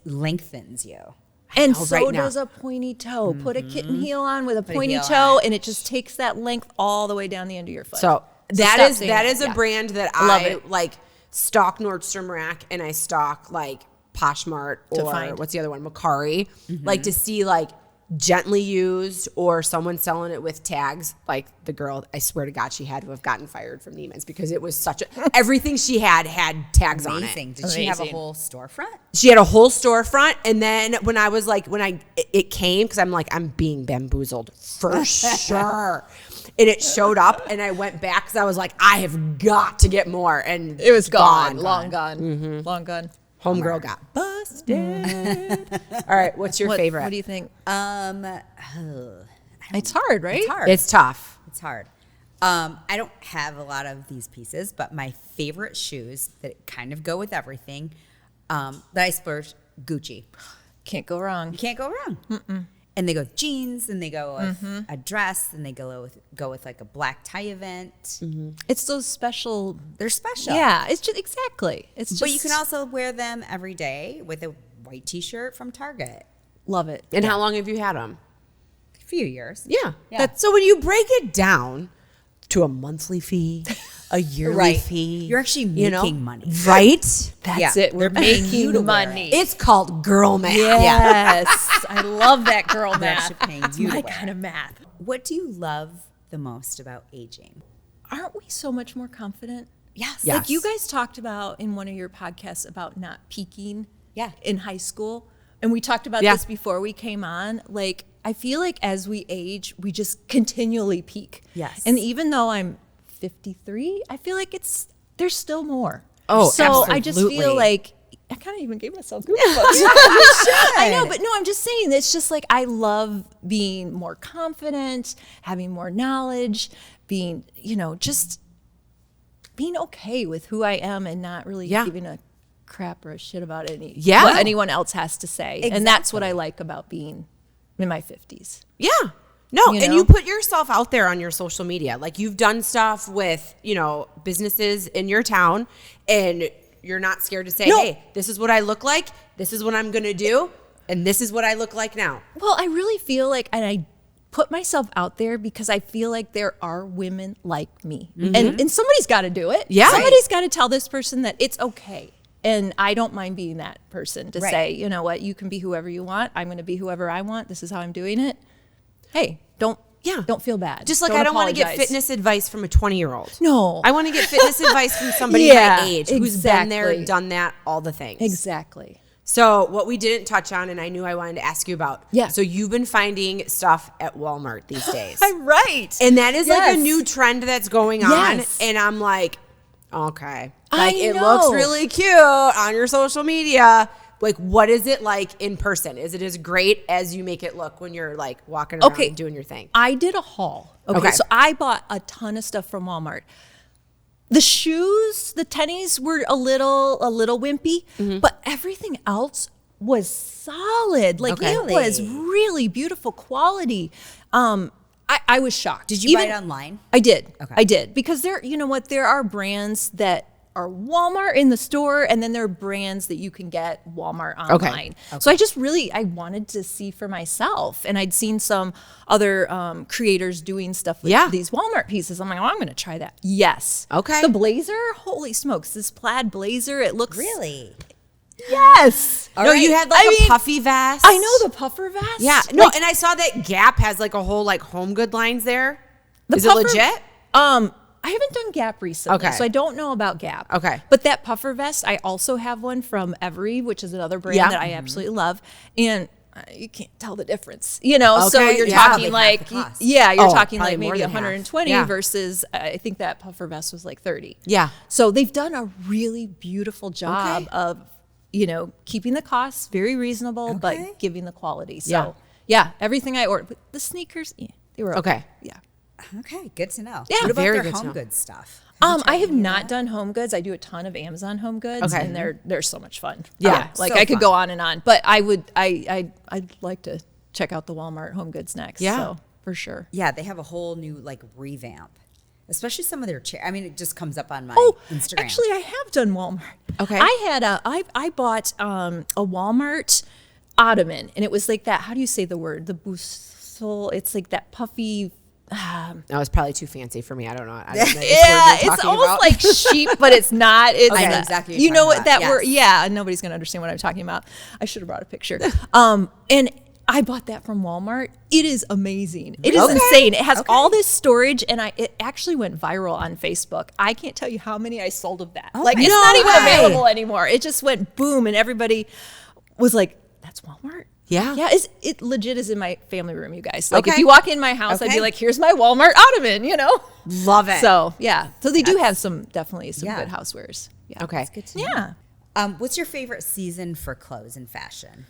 lengthens you. And know, so right now. does a pointy toe. Put a kitten heel on with a pointy heel toe, on. and it just takes that length all the way down the end of your foot. so stop that saying is a yeah. brand that Love I it. like stock Nordstrom Rack and I stock like Poshmark To or find. what's the other one, Macari, like to see like gently used or someone selling it with tags. Like the girl, I swear to God, she had to have gotten fired from Neiman's because it was such a everything she had tags on it. Amazing. Did she have a Amazing. whole storefront? She had a whole storefront, and then when it came, because I'm like, I'm being bamboozled for sure. And it showed up, and I went back because I was like, I have got to get more. And it was gone, gone. long gone, long gone. Homegirl got busted. All right, what's your favorite? What do you think? It's It's hard, right? hard. It's tough. It's hard. I don't have a lot of these pieces, but my favorite shoes that kind of go with everything that I splurged, Gucci. Can't go wrong. You can't go wrong. Mm-mm. And they go with jeans, and they go with a dress, and they go with like a black tie event. Mm-hmm. It's those special. They're special. Yeah, it's just exactly. It's just. But you can also wear them every day with a white T-shirt from Target. Love it. And how long have you had them? A few years. Yeah. So when you break it down to a monthly fee, a yearly fee, you're actually making money. Right? That's it. We're making money. It's called girl math. Yes. I love that girl math. It's my kind of math. What do you love the most about aging? Aren't we so much more confident? Yes. Like you guys talked about in one of your podcasts about not peaking in high school. And we talked about this before we came on. Like, I feel like as we age, we just continually peak. Yes. And even though I'm 53, I feel like there's still more. Oh, so absolutely. I just feel like I kind of even gave myself goosebumps. I know, but no, I'm just saying it's just like I love being more confident, having more knowledge, being, just being okay with who I am and not really giving a crap or a shit about what anyone else has to say. Exactly. And that's what I like about being in my 50s. Yeah. No, and you put yourself out there on your social media. Like you've done stuff with, businesses in your town, and you're not scared to say, hey, this is what I look like. This is what I'm going to do. And this is what I look like now. Well, I really feel like, and I put myself out there because I feel like there are women like me. Mm-hmm. And somebody's got to do it. Yeah. Somebody's got to tell this person that it's okay. And I don't mind being that person to say, you know what, you can be whoever you want. I'm going to be whoever I want. This is how I'm doing it. Hey, don't feel bad. Just like don't I don't want to get apologize. fitness advice from a 20-year-old. No. I want to get fitness advice from somebody my age who's been there, done that, all the things. Exactly. So what we didn't touch on, and I knew I wanted to ask you about. Yeah. So you've been finding stuff at Walmart these days. Right. And that is like a new trend that's going on. Yes. And I'm like, okay. I Like it know. looks really cute on your social media. Like, what is it like in person? Is it as great as you make it look when you're like walking around and doing your thing? I did a haul. Okay. So I bought a ton of stuff from Walmart. The shoes, the tennies were a little wimpy, but everything else was solid. Like it was really beautiful quality. I was shocked. Did you buy it online? I did. Okay. I did. Because there are brands that are Walmart in the store, and then there are brands that you can get Walmart online. Okay. So I wanted to see for myself, and I'd seen some other creators doing stuff with these Walmart pieces. I'm like, I'm going to try that. Yes. Okay. The blazer, holy smokes, this plaid blazer, it looks Really? Yes. You had like a puffy vest. I know, the puffer vest. Yeah. No, and I saw that Gap has like a whole like home good lines there. Is it legit? I haven't done Gap recently, so I don't know about Gap. Okay. But that puffer vest, I also have one from Every, which is another brand that I absolutely love. And you can't tell the difference, so you're talking like, you're talking like maybe 120 versus I think that puffer vest was like 30. Yeah. So they've done a really beautiful job of, keeping the costs very reasonable, but giving the quality. So everything I ordered, the sneakers, they were okay. Yeah. Okay, good to know. Yeah, what about very their good to home know. goods stuff? I have not done home goods. I do a ton of Amazon home goods, and they're so much fun. Yeah, like so I could fun. go on and on, but I'd like to check out the Walmart home goods next. Yeah, so, for sure. Yeah, they have a whole new like revamp, especially some of their chairs. I mean, it just comes up on my Instagram. Actually, I have done Walmart. Okay, I bought a Walmart ottoman, and it was like that. How do you say the word? The bustle. It's like that puffy. That was probably too fancy for me. I don't know. It's almost like sheep, but it's not. It's I know exactly. You know what that word? Yeah, nobody's gonna understand what I'm talking about. I should have brought a picture. And I bought that from Walmart. It is amazing. It is insane. It has all this storage, and it actually went viral on Facebook. I can't tell you how many I sold of that. Like it's not even available anymore. It just went boom, and everybody was like, "That's Walmart." Yeah. It legit is in my family room, you guys. Like if you walk in my house, I'd be like, here's my Walmart ottoman, Love it. So so they do have definitely some good housewares. Yeah. Okay. That's good to know. Yeah. What's your favorite season for clothes and fashion?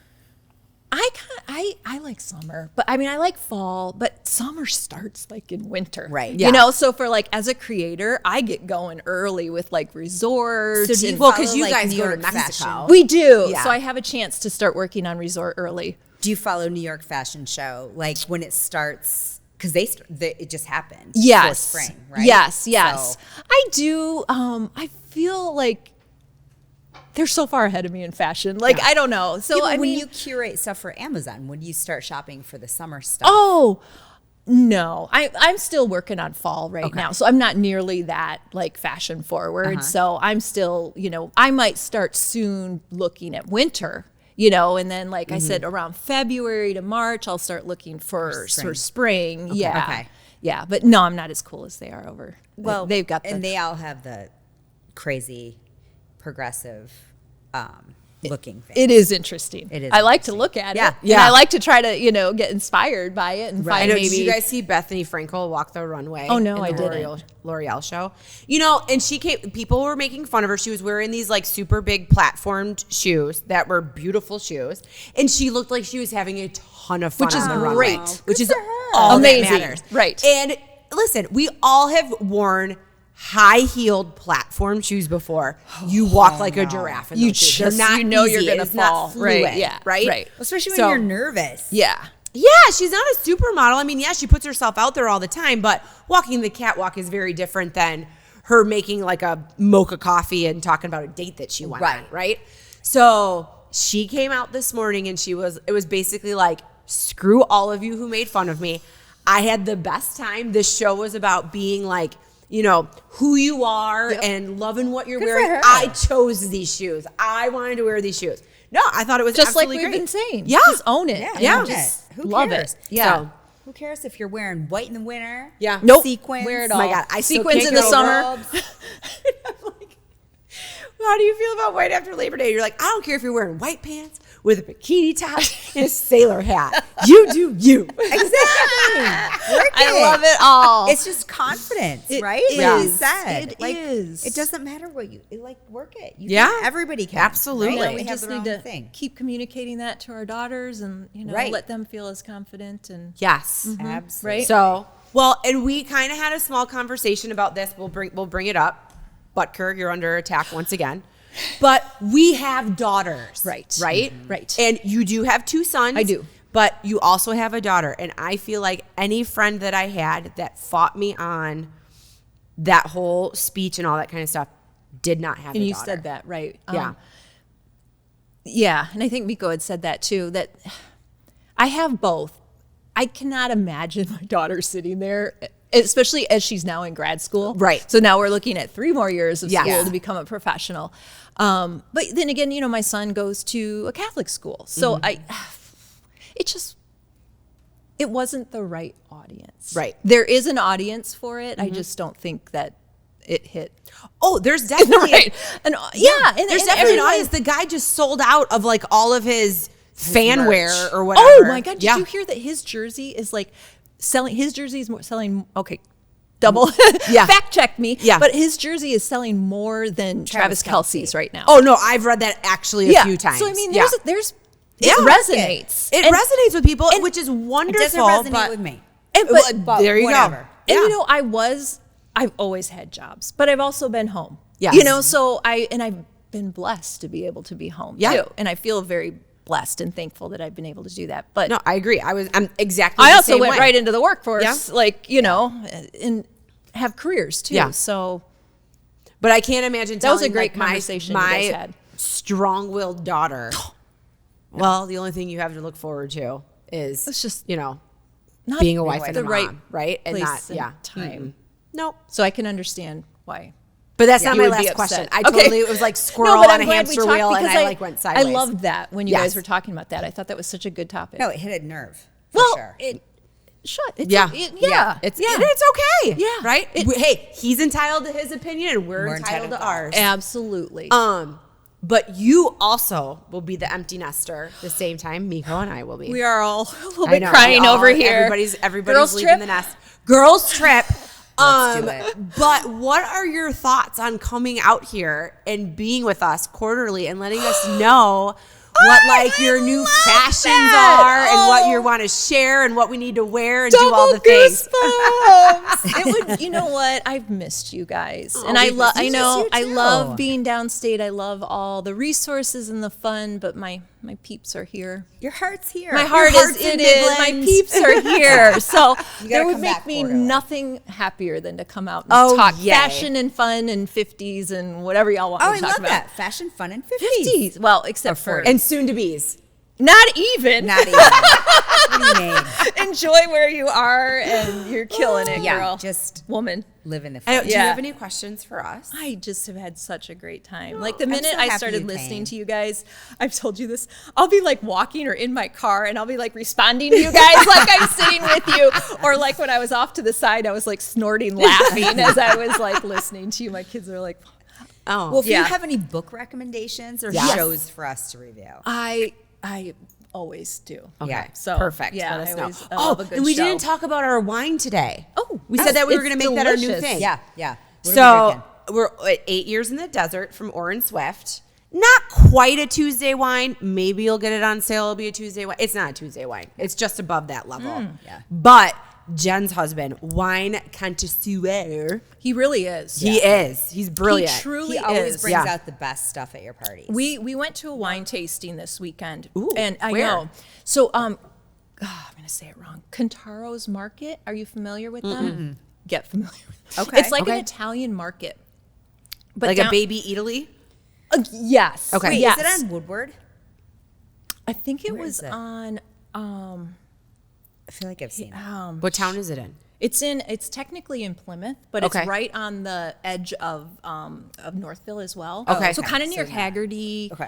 I like summer, but I mean, I like fall, but summer starts like in winter. Right. You know, so for like, as a creator, I get going early with like resorts. So do you and- Well, follow, 'cause you like, guys New go to York Mexico. fashion? we do. Yeah. So I have a chance to start working on resort early. Do you follow New York Fashion Show? Like when it starts, because it just happened. Yes. For spring, right? Yes. So- I do. I feel like they're so far ahead of me in fashion. Like, I don't know. So Yeah, but I when mean, you curate stuff for Amazon, when you start shopping for the summer stuff. oh, no, I'm still working on fall right now. So I'm not nearly that like fashion forward. So I'm still, I might start soon looking at winter, and then like I said, around February to March, I'll start looking for spring. Yeah. Okay. Yeah. But no, I'm not as cool as they are over. Well, they've got and they all have the crazy, progressive looking thing. It is interesting. It is I like to look at Yeah. it. Yeah. And I like to try to, get inspired by it and I find know. maybe. Did you guys see Bethany Frankel walk the runway? Oh, no, in I the didn't. L'Oreal show. And she came. People were making fun of her. She was wearing these like super big platformed shoes that were beautiful shoes, and she looked like she was having a ton of fun Which on is the runway, great. which Good is for her. all Amazing. that matters. Right. And listen, we all have worn high-heeled platform shoes before. You walk like a giraffe in You those shoes. They're just- not you know easy. you're gonna It's not fall. fluid, Right, yeah, right? right. Especially when So- you're nervous. Yeah. Yeah, she's not a supermodel. I mean, yeah, she puts herself out there all the time, but walking the catwalk is very different than her making like a mocha coffee and talking about a date that she went on, right? So she came out this morning and it was basically like, screw all of you who made fun of me. I had the best time. This show was about being like, who you are and loving what you're Good for wearing. her. I chose these shoes. I wanted to wear these shoes. No, I thought it was Just like absolutely we've great. been saying. Yeah. Just own it. Yeah. own Just it. Who love cares? it. Yeah. So- Who cares if you're wearing white in the winter? Yeah. Nope. Sequins. Wear it Oh all. my God, I still Sequins can't in the get summer. Robes. I'm like, how do you feel about white after Labor Day? You're like, I don't care if you're wearing white pants with a bikini top and a sailor hat. You do you. Exactly. Work I it. love it all. It's just confidence, It right? is. Like you said. It like, is. It doesn't matter what you work it. You Yeah. can, everybody can. Absolutely. Right? we They have just their need own to thing. keep communicating that to our daughters and Right. let them feel as confident and Yes. Absolutely. right. So, well, and we kind of had a small conversation about this. We'll bring it up. Butker, you're under attack once again. But we have daughters. Right. Right? Right. And you do have two sons. I do. But you also have a daughter. And I feel like any friend that I had that fought me on that whole speech and all that kind of stuff did not have and a you daughter. said that right. Yeah. Yeah, and I think Meko had said that too, that I have both. I cannot imagine my daughter sitting there, especially as she's now in grad school. Right. So now we're looking at 3 more years of Yes. school to become a professional. But then again, my son goes to a Catholic school. So it wasn't the right audience. Right. There is an audience for it. I just don't think that it hit. Oh, there's definitely Right. And yeah, and there's and definitely an everyone- audience. The guy just sold out of like all of his fan merch. wear or whatever. Oh my God! Did Yeah. you hear that his jersey is like selling? His jersey is selling. Okay, double. Yeah. Fact check me. Yeah. But his jersey is selling more than Travis Kelce. Kelce's right now. Oh no, I've read that actually a few times. So I mean, Yeah. there's Yeah. it resonates. It And- resonates with people, which is It wonderful. doesn't resonate but, with me. and- Well, but there you whatever. go. And Yeah. I've always had jobs, but I've also been home. Yes. So I've been blessed to be able to be home Yeah. too. And I feel very blessed and thankful that I've been able to do that. But No, I agree. I'm exactly. I the also same went way. right into the workforce, Yeah. and have careers too. Yeah. So But I can't imagine. That was a telling, great like, my- conversation you My, guys had. strong-willed daughter. Well, the only thing you have to look forward to is It's just not being a wife and the a right mom, right? And place not and yeah. time. Nope. So I can understand why. But that's not You my would be last question. upset. I Okay. totally, it was like squirrel but on I'm a glad we hamster talked wheel, and because I like went sideways. I loved that when you Yes. guys were talking about that. I thought that was such a good topic. No, it hit a nerve. For well, sure. It's Yeah. yeah. It's yeah. and it's okay. Yeah. Right? Hey, he's entitled to his opinion and we're We're entitled to ours. Absolutely. But you also will be the empty nester the same time Meko and I will be. we are all a little I bit know, crying we all- over here. Everybody's Girls leaving trip? the nest. Girls trip. Let's do it. But what are your thoughts on coming out here and being with us quarterly and letting us know what like your new fashions are and what you want to share and what we need to wear and do all the things. It would, you know what? I've missed you guys, and we I love. missed I you know. too. I love being downstate. I love all the resources and the fun, but my peeps are here. Your heart's here. My heart heart's is. in It is. My Midlands. peeps are here. So gotta there would come make back me quarterly. nothing happier than to come out and Oh, talk yay. fashion and fun and 50s and whatever y'all want Oh, me I to talk love about. that. Fashion, fun, and 50s. 50s. Well, except for forties. And soon to be's. not even. Not even. What do you mean? Enjoy where you are, and you're killing it, Yeah, girl. just Woman. live in the Do you Yeah. have any questions for us? I just have had such a great time. Like the I'm minute so I happy started you listening came. to you guys, I've told you this. I'll be like walking or in my car and I'll be like responding to you guys like I'm sitting with you. Or like when I was off to the side, I was like snorting laughing as I was like listening to you. My kids are like, Oh, Well, if Yeah. you have any book recommendations or Yes. shows for us to review. I always do. okay. Yeah. So, Perfect. yeah, Let us I know. always love a good and we show. didn't talk about our wine today. Oh, we said that we were it's going to make that our new delicious. thing. Yeah, yeah. What are we So drinking? we're at 8 Years in the Desert from Orrin Swift. Not quite a Tuesday wine. Maybe you'll get it on sale. It'll be a Tuesday wine. It's not a Tuesday wine. It's just above that level. Yeah. But Jen's husband, wine connoisseur, He really is. he is. He's brilliant. He truly He always is. brings Yeah. out the best stuff at your parties. We went to a wine tasting this weekend. Ooh, and I where? know. So I'm gonna say it wrong. Cantaro's Market. Are you familiar with them? Get familiar with them. Okay. It's like an Okay. Italian market. But Like down- a baby Italy. Yes. Okay. Wait, Yes. is it on Woodward? I think it Where was is it? on I feel like I've seen it. What town is it in? it's technically in Plymouth, but Okay. it's right on the edge of Northville as well. Okay. So kind of near So Haggerty. Okay.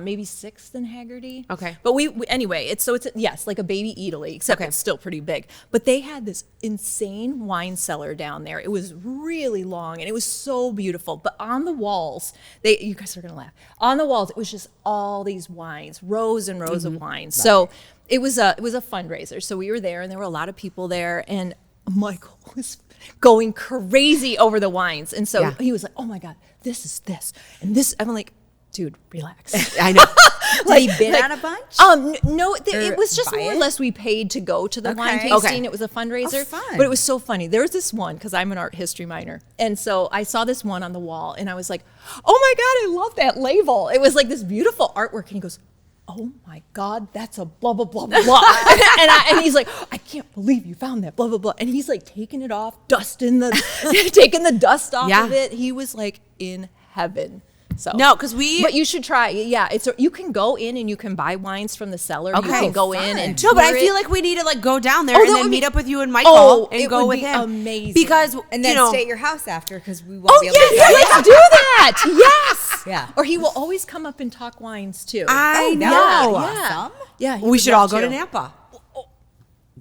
Maybe 6th and Haggerty. Okay. But we anyway, it's yes, like a baby Italy, except Okay. it's still pretty big. But they had this insane wine cellar down there. It was really long and it was so beautiful. But on the walls, you guys are gonna laugh. On the walls, it was just all these wines, rows and rows of wines. So it was a fundraiser. So we were there and there were a lot of people there, and Michael was going crazy over the wines. And so Yeah. he was like, oh my God, this is this. And this, I'm like, dude, relax. I know. Did he bid on a bunch? No, Or it was just buy more or it? less we paid to go to the wine Okay. tasting. Okay. It was a fundraiser. Oh, fun. But it was so funny. There was this one, because I'm an art history minor. And so I saw this one on the wall and I was like, oh my God, I love that label. It was like this beautiful artwork. And he goes, oh my God, that's a blah, blah, blah, blah. and he's like, I can't believe you found that, blah, blah, blah. And he's like taking it off, taking the dust off Yeah. of it. He was like in heaven. So No, 'cause we- But you should try. Yeah, you can go in and you can buy wines from the cellar. You Okay. can go in Fun. and No, but I tour feel it. like we need to like go down there Oh, and that then would meet be- up with you and Michael Oh, and it go would with be him. amazing. Because And then you know, stay at your house after because we won't Oh be able to yeah, go. let's do that. Yes. Yeah. Or he will always come up and talk wines too. I Oh, know. yeah. Awesome. Yeah, he we would should love all go to to. Napa.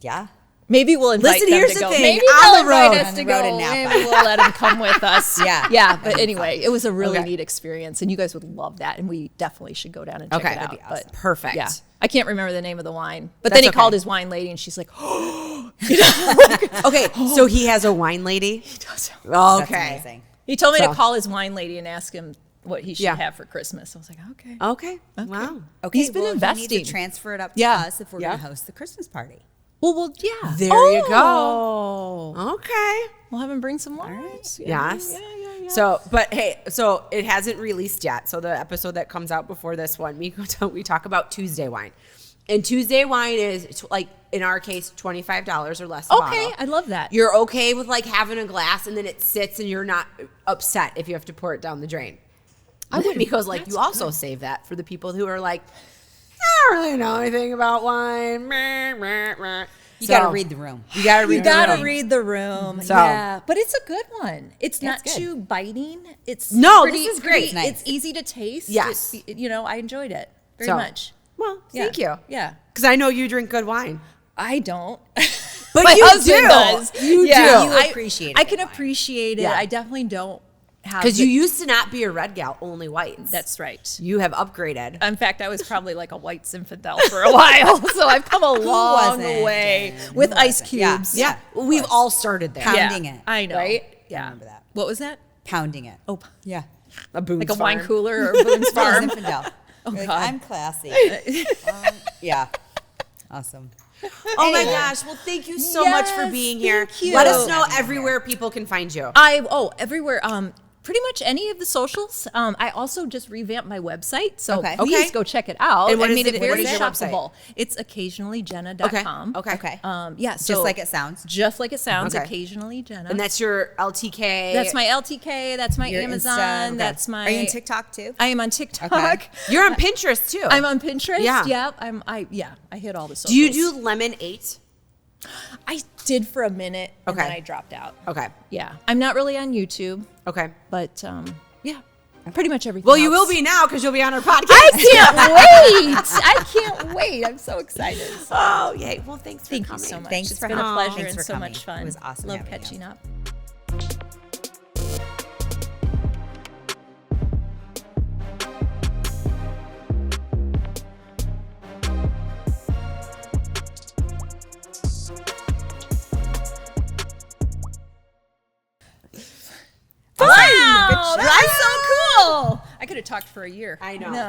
Yeah. Maybe we'll invite Listen, them here's to the go. thing, Maybe on they'll the road. invite us On to the go. road in Napa. Maybe we'll let them come with us. Yeah. Yeah. But That'd be anyway, it was a really Okay. neat experience, and you guys would love that, and we definitely should go down and check Okay. it out. That'd be But Perfect. yeah, I can't remember the name of the wine, but That's then he okay. called his wine lady, and she's like, Okay, so he has a wine lady. he does. That's Okay. amazing. He told me So- to call his wine lady and ask him what he should Yeah. have for Christmas. I was like, okay. Okay. Wow. Okay, He's been well, investing. You need to transfer it up to Yeah. us if we're Yeah. going to host the Christmas party. Well, yeah. There you go. Okay. We'll have him bring some wines. Yes. Yeah. So, but hey, so it hasn't released yet. So the episode that comes out before this one, we talk about Tuesday wine. And Tuesday wine is like, in our case, $25 or less a Okay, bottle. I love that. You're okay with like having a glass and then it sits and you're not upset if you have to pour it down the drain. I wouldn't, because like you also save that for the people who are like, I don't really know anything about wine. Meh, meh, meh. You So, got to read the room. You got to read You the gotta room. read the room. So- Yeah, but it's a good one. It's not good. too biting. It's No, pretty, this is great. pretty- It's nice. It's easy to taste. Yes. I enjoyed it very So, much. Well, Yeah. thank you. Yeah. Because I know you drink good wine. I don't. But My you husband do. does. You Yeah. do. You appreciate I good can wine. appreciate it. Yeah. I definitely don't have. Because the- you used to not be a red gal, only whites. That's right. You have upgraded. In fact, I was probably like a white Zinfandel for a while. So I've come a long wasn't? way Who with ice wasn't? Yeah. cubes. Yeah. We've all started there. Pounding it. I know. Right? Yeah. remember that. What was that? Pounding it. Oh, Yeah. A Boone's like a wine Farm. cooler or Boone's Farm. Zinfandel. Like, God. I'm classy. Yeah. Awesome. Oh my gosh. Well, thank you so much for Yes, being here. thank you. Let us know Having you everywhere people can find you. Everywhere. Pretty much any of the socials. I also just revamped my website, so Okay. please Okay. go check it out. And what I is made it- it what very is your website? shoppable. It's occasionallyjenna.com. Okay. Yeah. So Just like it sounds. Just like it sounds. Okay. Occasionally Jenna. And that's your LTK. That's my LTK. That's my Your Amazon. Insta. Okay. That's my. Are you on TikTok too? I am on TikTok. Okay. You're on Pinterest too. I'm on Pinterest. Yeah. Yep. I hit all the socials. Do you do Lemon 8? I did for a minute, and Okay. then I dropped out. Okay. Yeah. I'm not really on YouTube, Okay. but yeah, pretty much everything. Well, you else. will be now because you'll be on our podcast. I can't wait. I'm so excited. Oh, yay. Well, thanks for Thank coming. you so much. Thanks It's for been a coming. pleasure Thanks and for so coming. much fun. It was awesome Love having you. catching up. Wow, that's so cool. I could have talked for a year. I know. No.